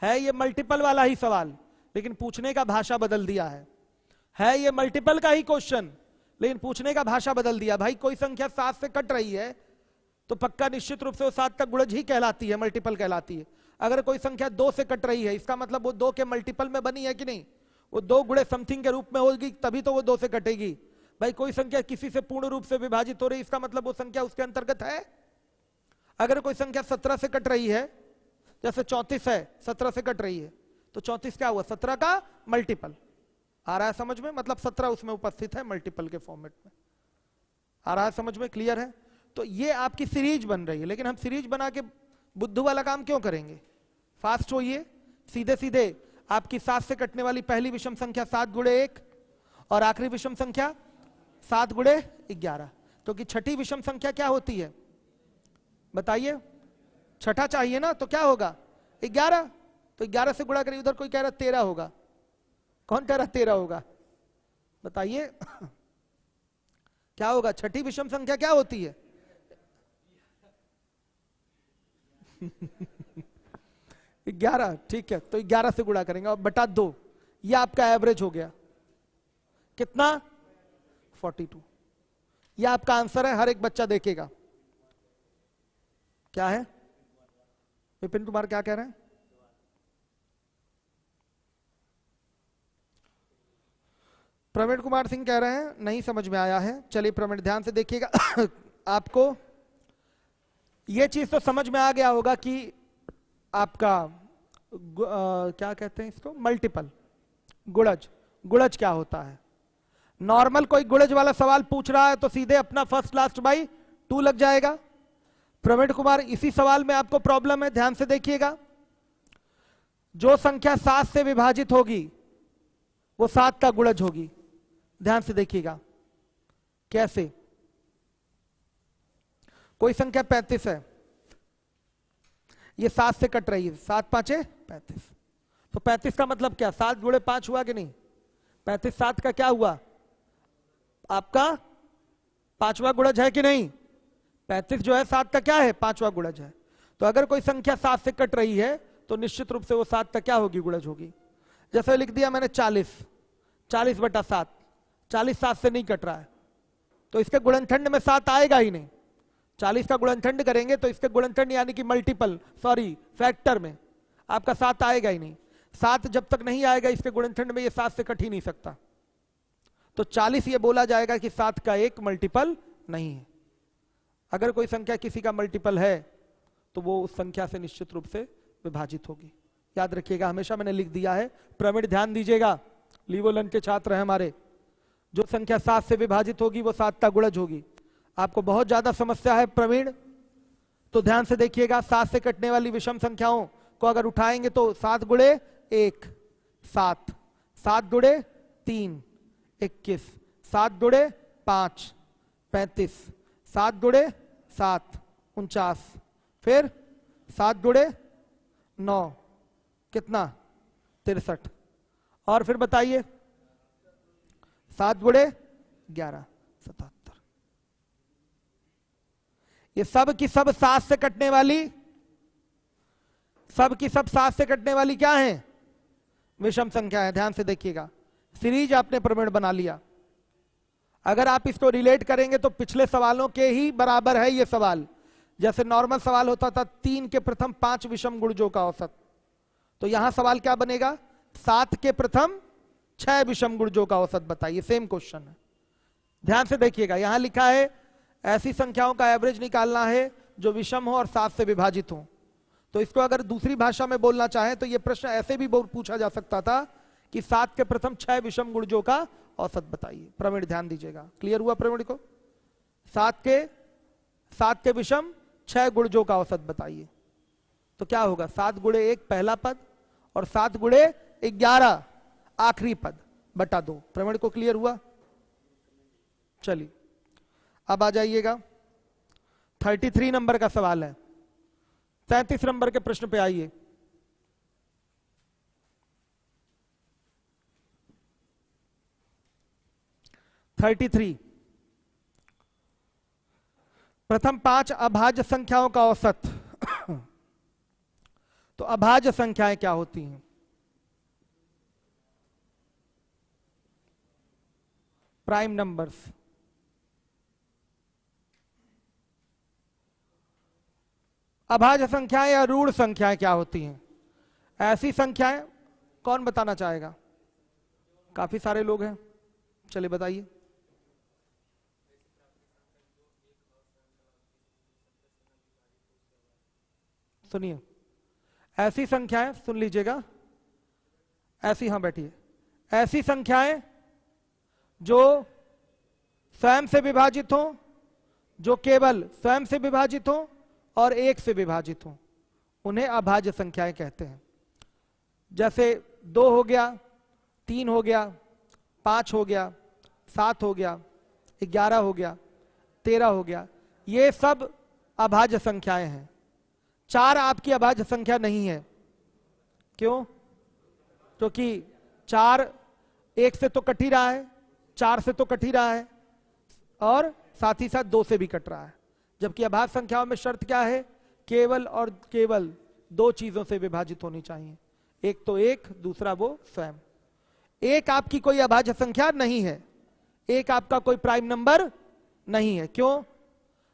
है, ये मल्टीपल वाला ही सवाल, लेकिन पूछने का भाषा बदल दिया है ये मल्टीपल का ही क्वेश्चन, लेकिन पूछने का भाषा बदल दिया। भाई कोई संख्या 7 से कट रही है तो पक्का निश्चित रूप से वो 7 का गुणज ही कहलाती है, मल्टीपल कहलाती है। अगर कोई संख्या 2 से कट रही है इसका मतलब वो 2 के मल्टीपल में बनी है कि नहीं? वो 2 गुणे समथिंग के रूप में होगी तभी तो वो 2 से कटेगी। भाई कोई संख्या किसी से पूर्ण रूप से विभाजित हो रही, इसका मतलब वो संख्या उसके अंतर्गत है। अगर कोई संख्या 17 से कट रही है, जैसे 34 है, 17 से कट रही है, तो 34 क्या हुआ? 17 का मल्टीपल। आ रहा है समझ में? मतलब 17 उसमें उपस्थित है मल्टीपल के फॉर्मेट में। आ रहा है समझ में? क्लियर है? तो ये आपकी सीरीज बन रही है, लेकिन हम सीरीज बना के बुद्धू वाला काम क्यों करेंगे? फास्ट होइए, सीधे सीधे आपकी 7 से कटने वाली पहली विषम संख्या 7 गुणे 1 और आखिरी विषम संख्या 7 गुणे 11, क्योंकि छठी विषम संख्या क्या होती है बताइए? छठा चाहिए ना, तो क्या होगा? 11। तो 11 से गुणा करिए। उधर कोई कह रहा 13 होगा, कौन कह रहा 13 होगा बताइए? क्या होगा? छठी विषम संख्या क्या होती है? 11। ठीक है, तो 11 से गुणा करेंगे और बटा 2, ये आपका एवरेज हो गया। कितना? 42। ये आपका आंसर है, हर एक बच्चा देखेगा। क्या है? विपिन कुमार क्या कह रहे हैं? प्रवीण कुमार सिंह कह रहे हैं नहीं समझ में आया है। चलिए प्रवीण ध्यान से देखिएगा। आपको ये चीज तो समझ में आ गया होगा कि आपका क्या कहते हैं इसको? मल्टीपल, गुणज। गुणज क्या होता है? नॉर्मल कोई गुणज वाला सवाल पूछ रहा है तो सीधे अपना फर्स्ट लास्ट बाई 2 लग जाएगा। प्रवीण कुमार, इसी सवाल में आपको प्रॉब्लम है, ध्यान से देखिएगा। जो संख्या 7 से विभाजित होगी वो 7 का गुणज होगी। ध्यान से देखिएगा कैसे। कोई संख्या 35 है, ये 7 से कट रही है, 7 5 35। तो 35 का मतलब क्या, 7 गुणे 5 हुआ कि नहीं? 35 7 का क्या हुआ? आपका 5वां गुणज है कि नहीं? 35 जो है 7 का क्या है? 5वां गुणज है। तो अगर कोई संख्या 7 से कट रही है तो निश्चित रूप से वो 7 का क्या होगी? गुणज होगी। जैसे लिख दिया मैंने 40 बटा 7, 40 7 से नहीं कट रहा है तो इसके गुणनखंड में 7 आएगा ही नहीं। 40 का गुणनखंड करेंगे तो इसके गुणनखंड यानी कि फैक्टर में आपका 7 आएगा ही नहीं। 7 जब तक नहीं आएगा इसके गुणनखंड में, ये 7 से कट ही नहीं सकता। तो 40 ये बोला जाएगा कि 7 का एक मल्टीपल नहीं है। अगर कोई संख्या किसी का मल्टीपल है तो वो उस संख्या से निश्चित रूप से विभाजित होगी। याद रखिएगा, हमेशा मैंने लिख दिया है। प्रवीण ध्यान दीजिएगा, लीवोलन के छात्र हैं हमारे। जो संख्या 7 से विभाजित होगी वो 7 का गुणज होगी। आपको बहुत ज्यादा समस्या है प्रवीण, तो ध्यान से देखिएगा। 7 से कटने वाली विषम संख्याओं को अगर उठाएंगे तो 7 गुणे 1 7, 7 गुणे 3 21, 7 गुणे 5 35, 7 गुणे 7 49, फिर 7 गुणे 9 कितना? 63। और फिर बताइए 7 गुणे 11 77। ये सब की सब 7 से कटने वाली, सब की सब 7 से कटने वाली क्या है? विषम संख्या है। ध्यान से देखिएगा, सीरीज आपने प्रमेय बना लिया। अगर आप इसको रिलेट करेंगे तो पिछले सवालों के ही बराबर है ये सवाल। जैसे नॉर्मल सवाल होता था 3 के प्रथम 5 विषम गुणजों का औसत, तो यहां सवाल क्या बनेगा? 7 के प्रथम 6 विषम गुणजों का औसत बताइए। सेम क्वेश्चन है, ध्यान से देखिएगा। यहां लिखा है ऐसी संख्याओं का एवरेज निकालना है जो विषम हो और 7 से विभाजित हो। तो इसको अगर दूसरी भाषा में बोलना चाहें तो यह प्रश्न ऐसे भी पूछा जा सकता था कि 7 के प्रथम 6 विषम गुणजों का औसत बताइए। प्रवीण ध्यान दीजिएगा, क्लियर हुआ प्रवीण को? 7 के विषम 6 गुणजों का औसत बताइए। तो क्या होगा? 7 गुणे 1 पहला पद और 7 गुणे 11 आखिरी पद बटा 2। प्रवीण को क्लियर हुआ? चलिए अब आ जाइएगा, 33 नंबर का सवाल है। 33 नंबर के प्रश्न पे आइए। प्रथम 5 अभाज्य संख्याओं का औसत। तो अभाज्य संख्याएं क्या होती हैं? Prime numbers. अभाज्य संख्याएं या ऋण संख्याएं क्या होती हैं? ऐसी संख्याएं, कौन बताना चाहेगा? काफी सारे लोग हैं, चलिए बताइए। सुनिए, ऐसी संख्याएं, सुन लीजिएगा, ऐसी, हाँ बैठिए, ऐसी संख्याएं जो स्वयं से विभाजित हो, जो केवल स्वयं से विभाजित हो और 1 से विभाजित हो, उन्हें अभाज्य संख्याएं कहते हैं। जैसे 2 हो गया, 3 हो गया, 5 हो गया, 7 हो गया, 11 हो गया, 13 हो गया, ये सब अभाज्य संख्याएं हैं। 4 आपकी अभाज्य संख्या नहीं है। क्यों? क्योंकि 4 1 से तो कट ही रहा है, 4 से तो कट ही रहा है और साथ ही साथ 2 से भी कट रहा है। जबकि अभाज्य संख्याओं में शर्त क्या है? केवल और केवल 2 चीजों से विभाजित होनी चाहिए, एक तो 1, दूसरा वो स्वयं। 1 आपकी कोई अभाज्य संख्या नहीं है, 1 आपका कोई प्राइम नंबर नहीं है। क्यों?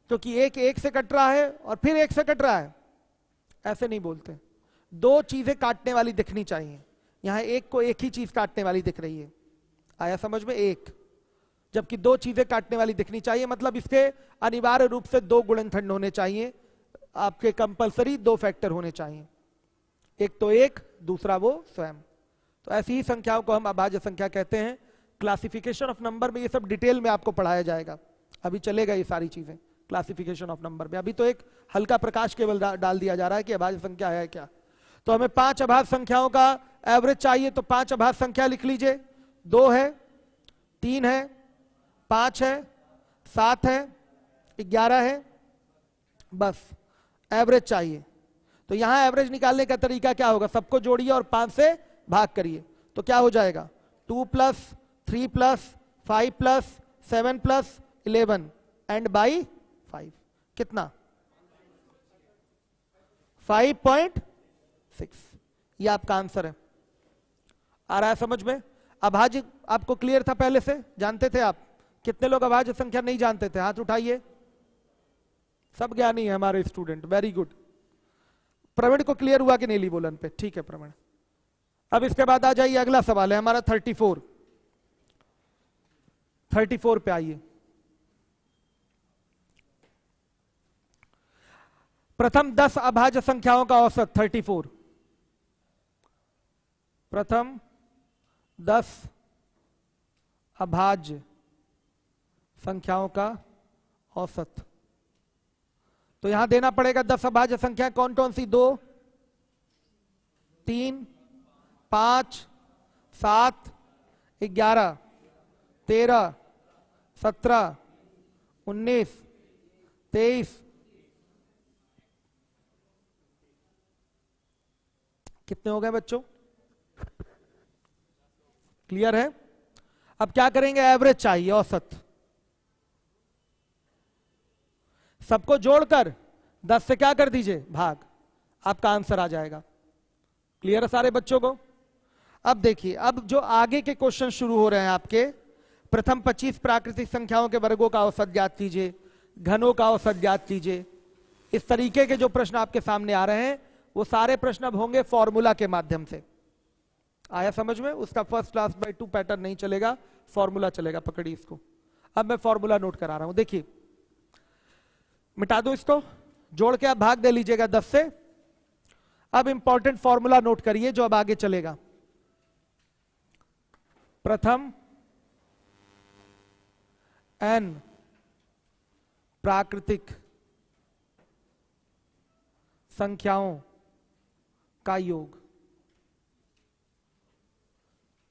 क्योंकि 1 से कट रहा है और फिर 1 से कट रहा है, ऐसे नहीं बोलते। 2 चीजें काटने वाली दिखनी चाहिए। यहां 1 को एक ही चीज काटने वाली दिख रही है, आया समझ में? 1, जबकि 2 चीजें काटने वाली दिखनी चाहिए, मतलब इसके अनिवार्य रूप से 2 गुणनखंड होने चाहिए, आपके कंपलसरी 2 फैक्टर होने चाहिए, एक तो 1, दूसरा वो स्वयं। तो ऐसी ही संख्याओं को हम अभाज्य संख्या कहते हैं। क्लासिफिकेशन ऑफ नंबर में ये सब डिटेल में आपको पढ़ाया जाएगा, अभी चलेगा ये सारी चीजें क्लासिफिकेशन ऑफ नंबर में। अभी तो एक हल्का प्रकाश केवल डाल दिया जा रहा है कि अभाज्य संख्या है क्या। तो हमें 5 अभाज्य संख्याओं का एवरेज चाहिए, तो 5 अभाज्य संख्या लिख लीजिए। 2 है, 3 है, 5 है, 7 है, 11 है, बस एवरेज चाहिए। तो यहां एवरेज निकालने का तरीका क्या होगा, सबको जोड़िए और 5 से भाग करिए, तो क्या हो जाएगा 2 + 3 + 5 + 7 + 11 एंड बाई 5 कितना 5.6। ये आपका आंसर है। आ रहा है समझ में? अभाज्य आपको क्लियर था पहले से, जानते थे आप? कितने लोग अभाज्य संख्या नहीं जानते थे, हाथ उठाइए। सब ज्ञानी है हमारे स्टूडेंट, वेरी गुड। प्रवीण को क्लियर हुआ कि नहीं लिबोलन पे? ठीक है प्रवीण। अब इसके बाद आ जाइए, अगला सवाल है हमारा 34 पे आइए। प्रथम 10 अभाज्य संख्याओं का औसत 34। प्रथम 10 अभाज्य संख्याओं का औसत, तो यहां देना पड़ेगा 10 अभाज्य संख्या कौन कौन सी? 2, 3, 5, 7, 11, 13, 17, 19, 23, कितने हो गए बच्चों? क्लियर है? अब क्या करेंगे, एवरेज चाहिए, औसत। सबको जोड़कर 10 से क्या कर दीजिए, भाग, आपका आंसर आ जाएगा। क्लियर है सारे बच्चों को? अब देखिए, अब जो आगे के क्वेश्चन शुरू हो रहे हैं आपके, प्रथम 25 प्राकृतिक संख्याओं के वर्गों का औसत ज्ञात कीजिए, घनों का औसत ज्ञात कीजिए, इस तरीके के जो प्रश्न आपके सामने आ रहे हैं, वो सारे प्रश्न अब होंगे फॉर्मूला के माध्यम से। आया समझ में? उसका फर्स्ट क्लास बाय 2 पैटर्न नहीं चलेगा, फॉर्मूला चलेगा। पकड़िए इसको। अब मैं फॉर्मूला नोट करा रहा हूं, देखिए, मिटा दो इसको, जोड़ के आप भाग दे लीजिएगा 10 से। अब इंपॉर्टेंट फॉर्मूला नोट करिए जो अब आगे चलेगा। प्रथम n प्राकृतिक संख्याओं का योग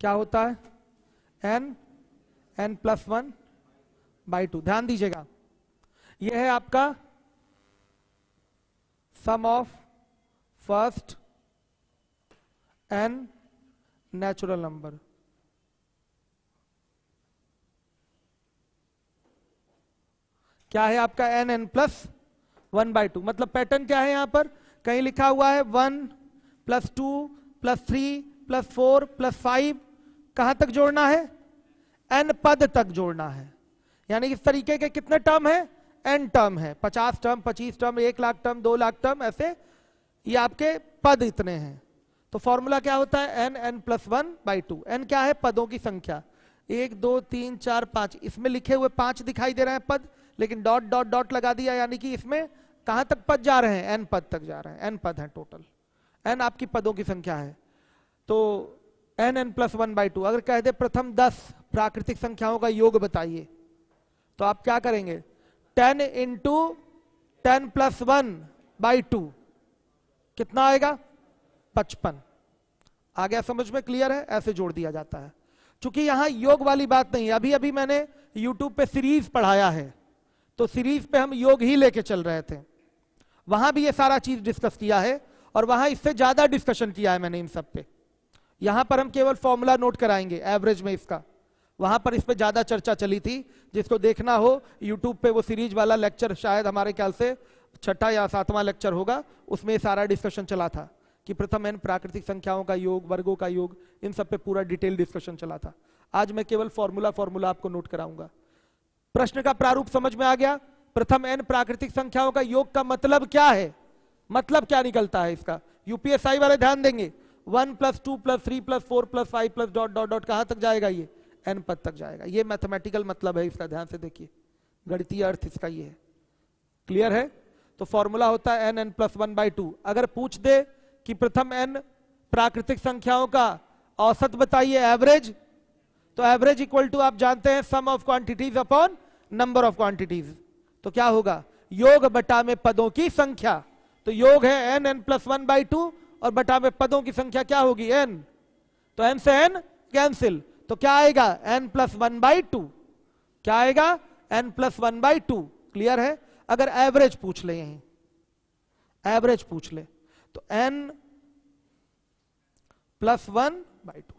क्या होता है? n + 1/2। ध्यान दीजिएगा, यह है आपका sum of first n natural number. क्या है आपका n + 1/2। मतलब पैटर्न क्या है यहां पर? कहीं लिखा हुआ है 1 + 2 + 3 + 4 + 5, कहां तक जोड़ना है? n पद तक जोड़ना है। यानी इस तरीके के कितने टर्म है? n टर्म है, 50 term, 25 term, 1 lakh term, 2 lakh term, ऐसे ये आपके पद इतने हैं। तो फॉर्मूला क्या होता है? n + 1/2। n क्या है? पदों की संख्या। 1 2 3 4 5, इसमें लिखे हुए 5 दिखाई दे रहे हैं पद, लेकिन डॉट डॉट डॉट लगा दिया, यानी कि इसमें कहां तक पद जा रहे हैं? n पद तक जा रहे हैं। n पद है टोटल, n आपकी पदों की संख्या है। तो n + 1/2। अगर कह दे प्रथम 10 प्राकृतिक संख्याओं का योग बताइए, तो आप क्या करेंगे? 10 × 10 + 1/2 कितना आएगा? 55। आ गया समझ में? क्लियर है? ऐसे जोड़ दिया जाता है। चूंकि यहां योग वाली बात नहीं है, अभी अभी मैंने YouTube पे सीरीज पढ़ाया है, तो सीरीज पे हम योग ही लेके चल रहे थे, वहां भी ये सारा चीज डिस्कस किया है, और वहां इससे ज्यादा डिस्कशन किया है मैंने इन सब पे। यहां पर हम केवल फॉर्मूला नोट कराएंगे एवरेज में इसका, वहां पर इस पे ज्यादा चर्चा चली थी। जिसको देखना हो यूट्यूब पे, वो सीरीज वाला लेक्चर शायद हमारे ख्याल से 6ठा या 7वां लेक्चर होगा, उसमें सारा डिस्कशन चला था कि प्रथम n प्राकृतिक संख्याओं का योग, वर्गों का योग, इन सब पे पूरा डिटेल डिस्कशन चला था। आज मैं केवल फॉर्मूला आपको नोट कराऊंगा। प्रश्न का प्रारूप समझ में आ गया? प्रथम n प्राकृतिक संख्याओं का योग का मतलब क्या है? मतलब क्या निकलता है इसका? यूपीएसआई वाले ध्यान देंगे। 1 + 2 + 3 + 4 + 5 + डॉट डॉट डॉट, कहां तक जाएगा? ये n पद तक जाएगा। ये मैथमेटिकल मतलब है इसका, ध्यान से देखिए, गणितीय अर्थ इसका ये है। क्लियर है? तो फॉर्मूला होता है n + 1/2। अगर पूछ दे कि प्रथम n प्राकृतिक संख्याओं का औसत बताइए, एवरेज, तो एवरेज इक्वल टू आप जानते हैं sum of quantities upon number of quantities. तो क्या होगा, योग बटा में पदों की संख्या। तो योग है n प्लस 1/2 और बटा में पदों की संख्या क्या होगी n। तो n से n कैंसिल, तो क्या आएगा n प्लस 1/2। क्या आएगा n प्लस 1/2। क्लियर है। अगर एवरेज पूछ ले, यहीं एवरेज पूछ ले तो n प्लस 1/2।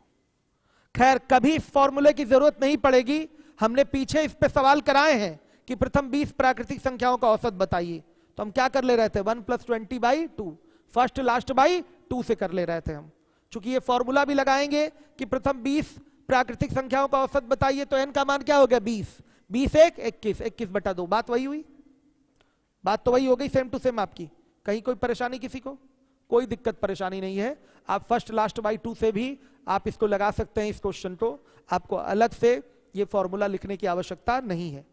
खैर कभी इस फॉर्मूले की जरूरत नहीं पड़ेगी, हमने पीछे इस पे सवाल कराए हैं कि प्रथम 20 प्राकृतिक संख्याओं का औसत बताइए। तो हम क्या कर ले रहे थे 1 + 20/2 फर्स्ट लास्ट बाई 2 से कर ले रहे थे हम। चूंकि ये फॉर्मूला भी लगाएंगे कि प्रथम 20 प्राकृतिक संख्याओं का औसत बताइए, तो n का मान क्या हो गया 20, 20 1 21, 21/2। बात वही हुई, बात तो वही हो गई सेम टू सेम आपकी। कहीं कोई परेशानी किसी को? कोई दिक्कत परेशानी नहीं है। आप फर्स्ट लास्ट बाई 2 से भी आप इसको लगा सकते हैं इस क्वेश्चन को, आपको अलग से ये फॉर्मूला लिखने की आवश्यकता नहीं है।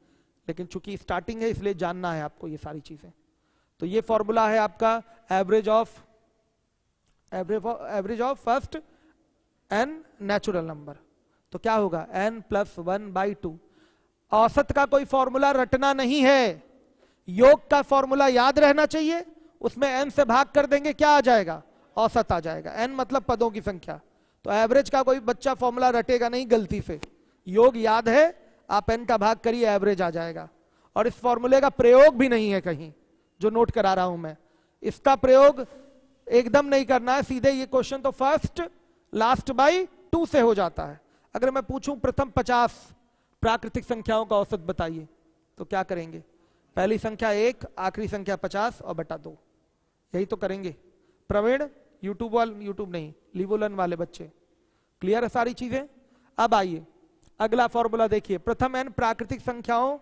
लेकिन चूंकि स्टार्टिंग है इसलिए जानना है आपको ये सारी चीजें। तो ये फॉर्मूला है आपका average of first n natural number. तो क्या होगा n प्लस 1/2। औसत का कोई फॉर्मूला रटना नहीं है, योग का फॉर्मूला याद रहना चाहिए, उसमें n से भाग कर देंगे क्या आ जाएगा, औसत आ जाएगा। n मतलब पदों की संख्या। तो एवरेज का कोई बच्चा फॉर्मूला रटेगा नहीं गलती से, योग याद है, आप n का भाग करिए एवरेज आ जाएगा। और इस फॉर्मूले का प्रयोग भी नहीं है कहीं, जो नोट करा रहा हूं मैं, इसका प्रयोग एकदम नहीं करना है। सीधे ये क्वेश्चन तो फर्स्ट लास्ट बाई 2 से हो जाता है। अगर मैं पूछूं प्रथम 50 प्राकृतिक संख्याओं का औसत बताइए, तो क्या करेंगे, पहली संख्या 1, आखिरी संख्या 50 और बटा 2, यही तो करेंगे। प्रवीण यूट्यूब नहीं, लिवोलन वाले बच्चे, क्लियर है सारी चीजें। अब आइए अगला फॉर्मूला देखिए, प्रथम n प्राकृतिक संख्याओं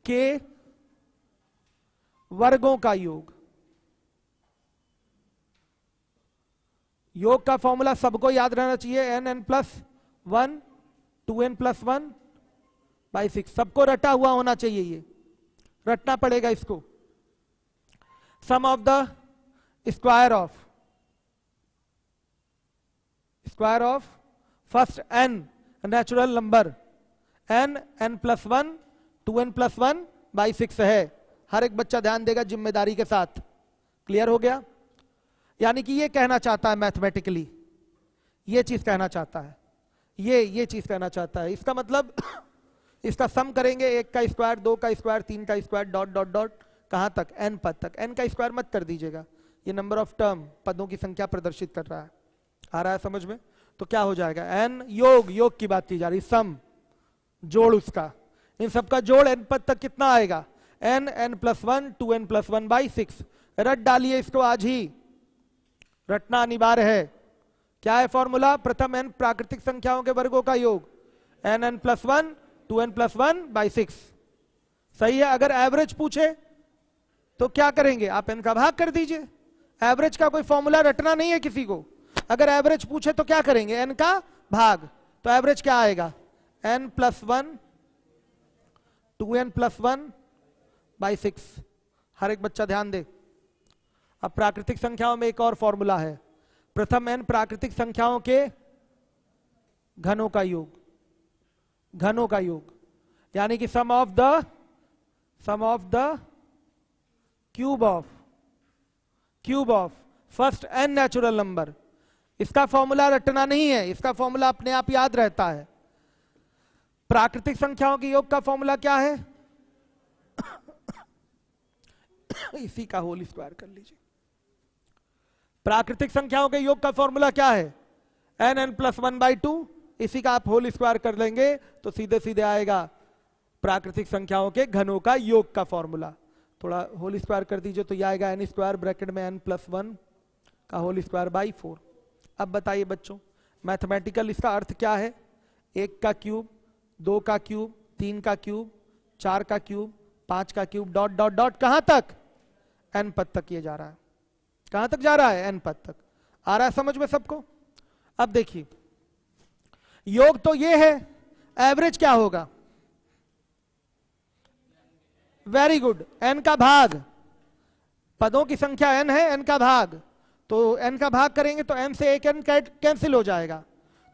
के वर्गों का योग। योग का फॉर्मूला सबको याद रहना चाहिए, n प्लस 1 2n प्लस 1/6, सबको रटा हुआ होना चाहिए, ये रटना पड़ेगा इसको। Sum of the square of first n natural number n plus 1 2n plus 1/6 है। हर एक बच्चा ध्यान देगा जिम्मेदारी के साथ। क्लियर हो गया। यानी कि ये कहना चाहता है मैथमेटिकली, ये चीज कहना चाहता है, ये चीज कहना चाहता है। इसका मतलब इसका सम करेंगे 1 का स्क्वायर 2 का स्क्वायर 3 का स्क्वायर डॉट डॉट डॉट कहां तक, n पद तक। n का स्क्वायर मत कर दीजिएगा, ये नंबर ऑफ टर्म पदों की संख्या प्रदर्शित कर रहा है। आ रहा है समझ में। तो क्या हो जाएगा n योग की बात की जा रही, सम जोड़ उसका, इन सबका जोड़ n पद तक कितना आएगा n प्लस 1 2n प्लस 1/6। रट डालिए इसको, आज ही रटना अनिवार्य है। क्या है फॉर्मूला, प्रथम n प्राकृतिक संख्याओं के वर्गों का योग n प्लस 1 2n प्लस 1/6। सही है। अगर एवरेज पूछे तो क्या करेंगे, आप n का भाग कर दीजिए। एवरेज का कोई फॉर्मूला रटना नहीं है किसी को। अगर एवरेज पूछे तो क्या करेंगे, n का भाग। तो एवरेज क्या आएगा n प्लस 1 2n प्लस 1/6। हर एक बच्चा ध्यान दे। अब प्राकृतिक संख्याओं में एक और फॉर्मूला है, प्रथम n प्राकृतिक संख्याओं के घनों का योग, घनों का योग, यानी कि sum of the cube of first n natural number. इसका फॉर्मूला रटना नहीं है, इसका फॉर्मूला अपने आप याद रहता है। प्राकृतिक संख्याओं के योग का फॉर्मूला क्या है इसी का होल स्क्वायर कर लीजिए। प्राकृतिक संख्याओं के योग का फॉर्मूला क्या है n प्लस 1/2, इसी का आप होल स्क्वायर कर लेंगे तो सीधे सीधे आएगा प्राकृतिक संख्याओं के घनों का योग का फॉर्मूला। थोड़ा होल स्क्वायर कर दीजिए तो यह आएगा n स्क्वायर ब्रैकेट में n प्लस 1 का होल स्क्वायर बाई 4। अब बताइए बच्चों मैथमेटिकल इसका अर्थ क्या है, 1 का क्यूब 2 का क्यूब 3 का क्यूब 4 का क्यूब 5 का क्यूब डॉट डॉट डॉट कहां तक, n पद तक ये जा रहा है। कहां तक जा रहा है, n पद तक। आ रहा है समझ में सबको। अब देखिए योग तो ये है, एवरेज क्या होगा, वेरी गुड, n का भाग, पदों की संख्या n है, n का भाग, तो n का भाग करेंगे तो n से एक n कैंसिल हो जाएगा,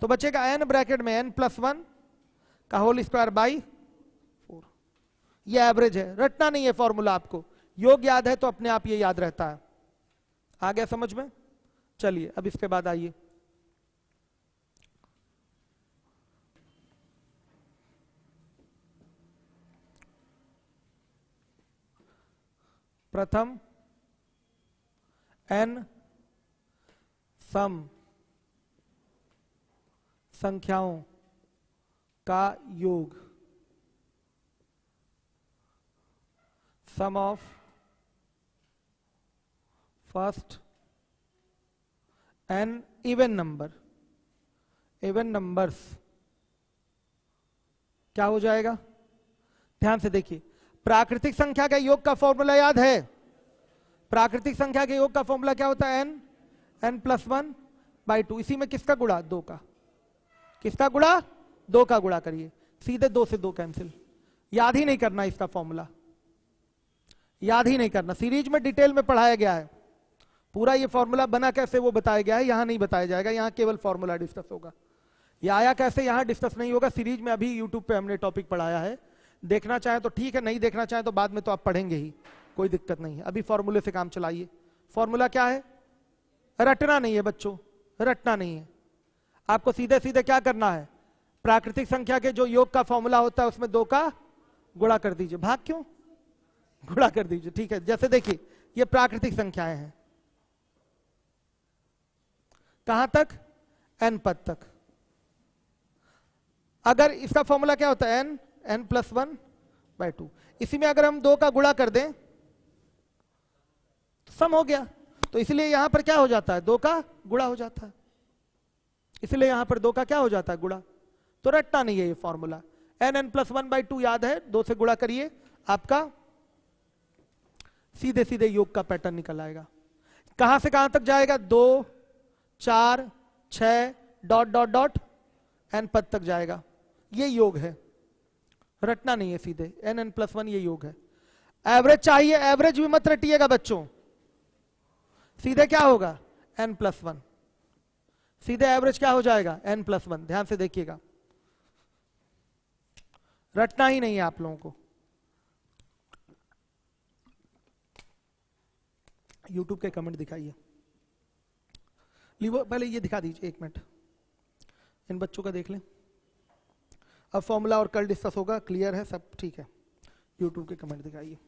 तो बचेगा n ब्रैकेट में n प्लस 1 का होल स्क्वायर बाई 4। ये एवरेज है, रटना नहीं है फॉर्मूला आपको, योग याद है तो अपने आप ये याद रहता है। आ गया समझ में? चलिए अब इसके बाद आइए, प्रथम n सम संख्याओं का योग, sum of first n even number, even numbers क्या हो जाएगा? ध्यान से देखिए, प्राकृतिक संख्या के योग का फॉर्मूला याद है? प्राकृतिक संख्या के योग का फॉर्मूला क्या होता है? n plus 1 by 2। इसी में किसका गुणा? 2 का। किसका गुणा? 2 का गुणा करिए, सीधे 2 से 2 कैंसिल। याद ही नहीं करना इसका फॉर्मूला, याद ही नहीं करना, सीरीज में डिटेल में पढ़ाया गया है पूरा। ये फॉर्मूला बना कैसे वो बताया गया है, यहां नहीं बताया जाएगा, यहां केवल फॉर्मूला डिस्कस होगा। ये आया कैसे यहां डिस्कस नहीं होगा, सीरीज में अभी यूट्यूब पे हमने टॉपिक पढ़ाया है, देखना चाहे तो ठीक है, नहीं देखना चाहे तो बाद में तो आप पढ़ेंगे ही, कोई दिक्कत नहीं है। अभी फॉर्मूले से काम चलाइए। फॉर्मूला क्या है? रटना नहीं है बच्चों, रटना नहीं है आपको, सीधे सीधे क्या करना है? प्राकृतिक संख्या के जो योग का फॉर्मूला होता है उसमें 2 का गुणा कर दीजिए। भाग क्यों? गुणा कर दीजिए, ठीक है। जैसे देखिए ये प्राकृतिक संख्याएं हैं, कहां तक? n पद तक। अगर इसका फॉर्मूला क्या होता है? n plus 1 by 2। इसी में अगर हम 2 का गुणा कर दें तो सम हो गया, तो इसलिए यहां पर क्या हो जाता है? 2 का गुणा हो जाता है, इसलिए यहां पर 2 का क्या हो जाता है? गुणा। तो रटना नहीं है ये फॉर्मूला। n प्लस 1 बाई 2 याद है, 2 से गुणा करिए, आपका सीधे सीधे योग का पैटर्न निकल आएगा। कहां से कहां तक जाएगा? 2 4 6 डॉट डॉट डॉट n पद तक जाएगा। ये योग है, रटना नहीं है, सीधे n प्लस 1 ये योग है। एवरेज चाहिए, एवरेज भी मत रटिएगा बच्चों, सीधे क्या होगा? n प्लस 1, सीधे एवरेज क्या हो जाएगा? n plus 1। ध्यान से देखिएगा, रटना ही नहीं है आप लोगों को। YouTube के कमेंट दिखाइए, लीवो पहले ये दिखा दीजिए, 1 मिनट इन बच्चों का देख लें। अब फॉर्मूला और कल डिस्कस होगा, क्लियर है सब? ठीक है, YouTube के कमेंट दिखाइए।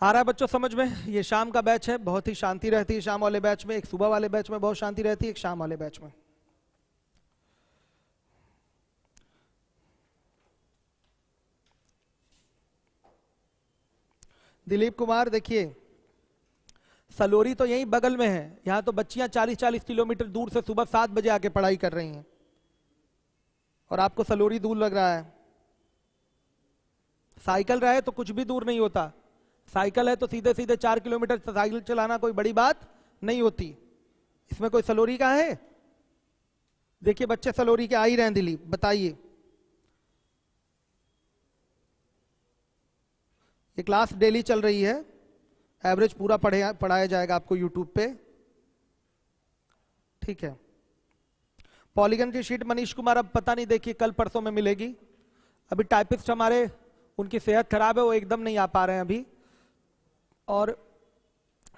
आ रहा है बच्चों समझ में? ये शाम का बैच है, बहुत ही शांति रहती है शाम वाले बैच में, एक सुबह वाले बैच में बहुत शांति रहती है, एक शाम वाले बैच में। दिलीप कुमार, देखिए सलोरी तो यहीं बगल में है, यहां तो बच्चियां 40-40 किलोमीटर दूर से सुबह 7 बजे आके पढ़ाई कर रही हैं, और आपको सलोरी दूर लग रहा है। साइकिल रहे तो कुछ भी दूर नहीं होता, साइकिल है तो सीधे सीधे 4 किलोमीटर साइकिल चलाना कोई बड़ी बात नहीं होती। इसमें कोई सलोरी का है? देखिए बच्चे सलोरी के आ ही रहे हैं। दिलीप बताइए, ये क्लास डेली चल रही है, एवरेज पूरा पढ़ाया जाएगा आपको यूट्यूब पे, ठीक है। पॉलीगन की शीट मनीष कुमार अब पता नहीं, देखिए कल परसों में मिलेगी। अभी टाइपिस्ट हमारे, उनकी सेहत खराब है, वो एकदम नहीं आ पा रहे हैं अभी, और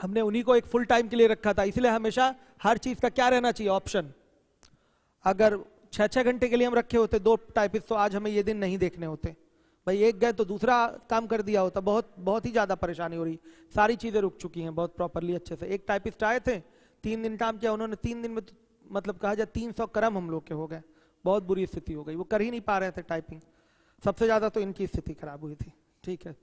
हमने उन्हीं को एक फुल टाइम के लिए रखा था, इसलिए हमेशा हर चीज का क्या रहना चाहिए? ऑप्शन। अगर 6-6 घंटे के लिए हम रखे होते 2 टाइपिस्ट तो आज हमें ये दिन नहीं देखने होते। भाई एक गए तो दूसरा काम कर दिया होता, बहुत बहुत ही ज्यादा परेशानी हो रही, सारी चीजें रुक चुकी हैं बहुत प्रॉपरली अच्छे से। एक टाइपिस्ट आए थे, 3 दिन काम किया उन्होंने, 3 दिन में तो, मतलब कहा जाए 300 क्रम हम लोग के हो गए, बहुत बुरी स्थिति हो गई, वो कर ही नहीं पा रहे थे टाइपिंग। सबसे ज्यादा तो इनकी स्थिति खराब हुई थी, ठीक है।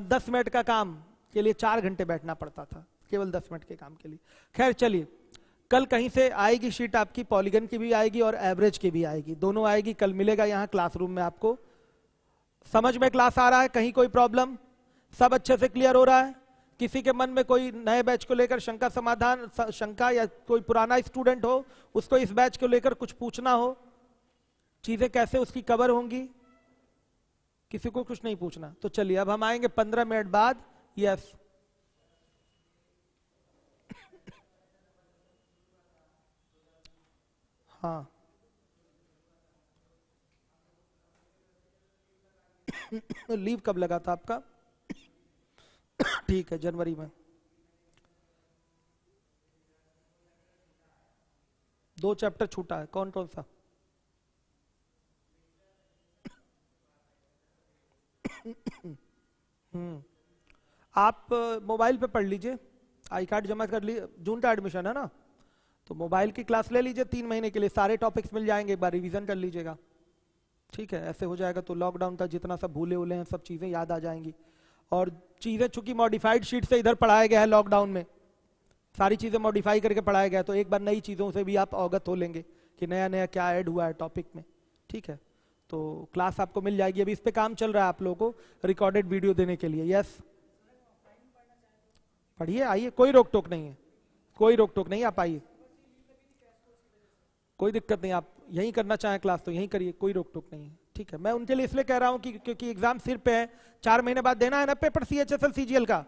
10 मिनट का काम के लिए 4 घंटे बैठना पड़ता था, केवल 10 मिनट के काम के लिए। खैर चलिए, कल कहीं से आएगी शीट आपकी, पॉलीगन की भी आएगी और एवरेज की भी आएगी, दोनों आएगी, कल मिलेगा यहाँ क्लासरूम में आपको। समझ में क्लास आ रहा है? कहीं कोई प्रॉब्लम? सब अच्छे से क्लियर हो रहा है? किसी के मन में कोई नए बैच को लेकर शंका समाधान, शंका, या कोई पुराना स्टूडेंट हो उसको इस बैच को लेकर कुछ पूछना हो, चीजें कैसे उसकी कवर होंगी, किसी को कुछ नहीं पूछना? तो चलिए अब हम आएंगे 15 मिनट बाद। यस, हाँ लीव कब लगा था आपका? ठीक है, जनवरी में। 2 चैप्टर छूटा है, कौन कौन सा? आप मोबाइल पे पढ़ लीजिए, आई कार्ड जमा कर लीजिए, जून का एडमिशन है ना, तो मोबाइल की क्लास ले लीजिए 3 महीने के लिए, सारे टॉपिक्स मिल जाएंगे, एक बार रिवीजन कर लीजिएगा। ठीक है, ऐसे हो जाएगा तो लॉकडाउन का जितना सब भूले उले हैं सब चीजें याद आ जाएंगी। और चीजें चूंकि मॉडिफाइड शीट से इधर पढ़ाया गया है, लॉकडाउन में सारी चीजें मॉडिफाई करके पढ़ाया गया है, तो एक बार नई चीजों से भी आप अवगत हो लेंगे कि नया नया क्या ऐड हुआ है टॉपिक में। ठीक है, तो क्लास आपको मिल जाएगी, अभी इस पे काम चल रहा है आप लोगों को रिकॉर्डेड वीडियो देने के लिए। यस, पढ़िए, आइए, कोई रोक टोक नहीं है, कोई रोक टोक नहीं, आप आइए, कोई दिक्कत नहीं, आप यहीं करना चाहें क्लास तो यहीं करिए, कोई रोक टोक नहीं है। ठीक है, मैं उनके लिए इसलिए कह रहा हूं कि क्योंकि एग्जाम सिर पे है, 4 महीने बाद देना है ना पेपर CHSL CGL का।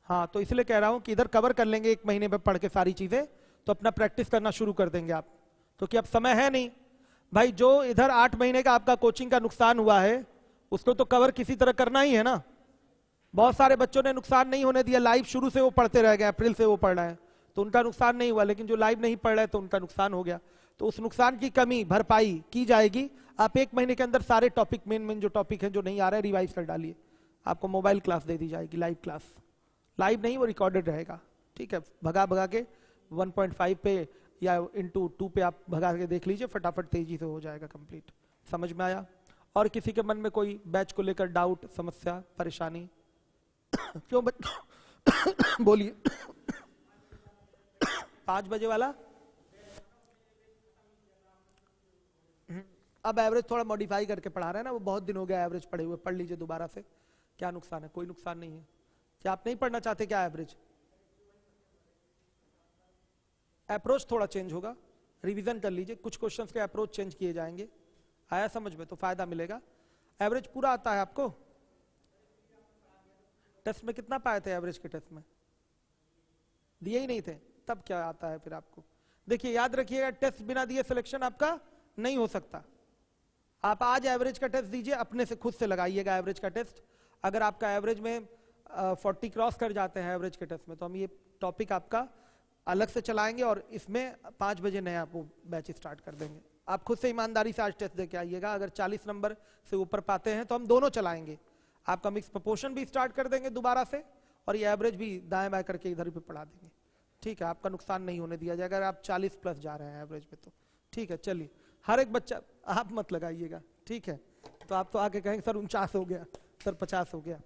हाँ, तो इसलिए कह रहा हूं कि इधर कवर कर लेंगे 1 महीने में पढ़ के सारी चीजें, तो अपना प्रैक्टिस करना शुरू कर देंगे आप, क्योंकि अब समय है नहीं भाई। जो इधर 8 महीने का आपका कोचिंग का नुकसान हुआ है उसको तो कवर किसी तरह करना ही है ना। बहुत सारे बच्चों ने नुकसान नहीं होने दिया, लाइव शुरू से वो पढ़ते रह गए, अप्रैल से वो पढ़ रहे हैं, तो उनका नुकसान नहीं हुआ, लेकिन जो लाइव नहीं पढ़ रहे तो उनका नुकसान हो गया। तो उस नुकसान की कमी भरपाई की जाएगी। आप 1 महीने के अंदर सारे टॉपिक, मेन जो टॉपिक है जो नहीं आ रहा है, रिवाइज कर डालिए। आपको मोबाइल क्लास दे दी जाएगी, लाइव क्लास, लाइव नहीं वो रिकॉर्डेड रहेगा। ठीक है, भगा भगा के 1.5 पे या इंटू 2 पे आप भगा के देख लीजिए, फटाफट तेजी से हो जाएगा कंप्लीट। समझ में आया? और किसी के मन में कोई बैच को लेकर डाउट, समस्या, परेशानी? क्यों बोलिए। 5 बजे वाला अब एवरेज थोड़ा मॉडिफाई करके पढ़ा रहे हैं ना, वो बहुत दिन हो गया एवरेज पढ़े हुए, पढ़ लीजिए दोबारा से, क्या नुकसान है? कोई नुकसान नहीं है। क्या आप नहीं पढ़ना चाहते क्या एवरेज? अप्रोच थोड़ा चेंज होगा, रिवीजन कर लीजिए, कुछ क्वेश्चंस के अप्रोच चेंज किए जाएंगे। आया समझ में? तो फायदा मिलेगा। एवरेज पूरा आता है आपको? टेस्ट में कितना पाए थे एवरेज के टेस्ट में? दिए ही नहीं थे, तब क्या आता है फिर आपको? देखिए याद रखिएगा, टेस्ट बिना दिए सिलेक्शन आपका नहीं हो सकता। आप आज एवरेज का टेस्ट दीजिए, अपने से खुद से लगाइएगा एवरेज का टेस्ट। अगर आपका एवरेज में 40 क्रॉस कर जाते हैं एवरेज के टेस्ट में, तो हम ये टॉपिक आपका अलग से चलाएंगे और इसमें 5 बजे नया वो बैच स्टार्ट कर देंगे। आप खुद से ईमानदारी से आज टेस्ट देके आइएगा, अगर 40 नंबर से ऊपर पाते हैं तो हम दोनों चलाएंगे। आपका मिक्स प्रपोर्शन भी स्टार्ट कर देंगे दोबारा से, और ये एवरेज भी दाएं बाएं करके इधर भी पढ़ा देंगे। ठीक है, आपका नुकसान नहीं होने दिया जाएगा अगर आप 40 प्लस जा रहे हैं एवरेज पे तो। ठीक है, चलिए, हर एक बच्चा, आप मत लगाइएगा, ठीक है? तो आप तो आके कहेंगे सर 49 हो गया, सर 50 हो गया।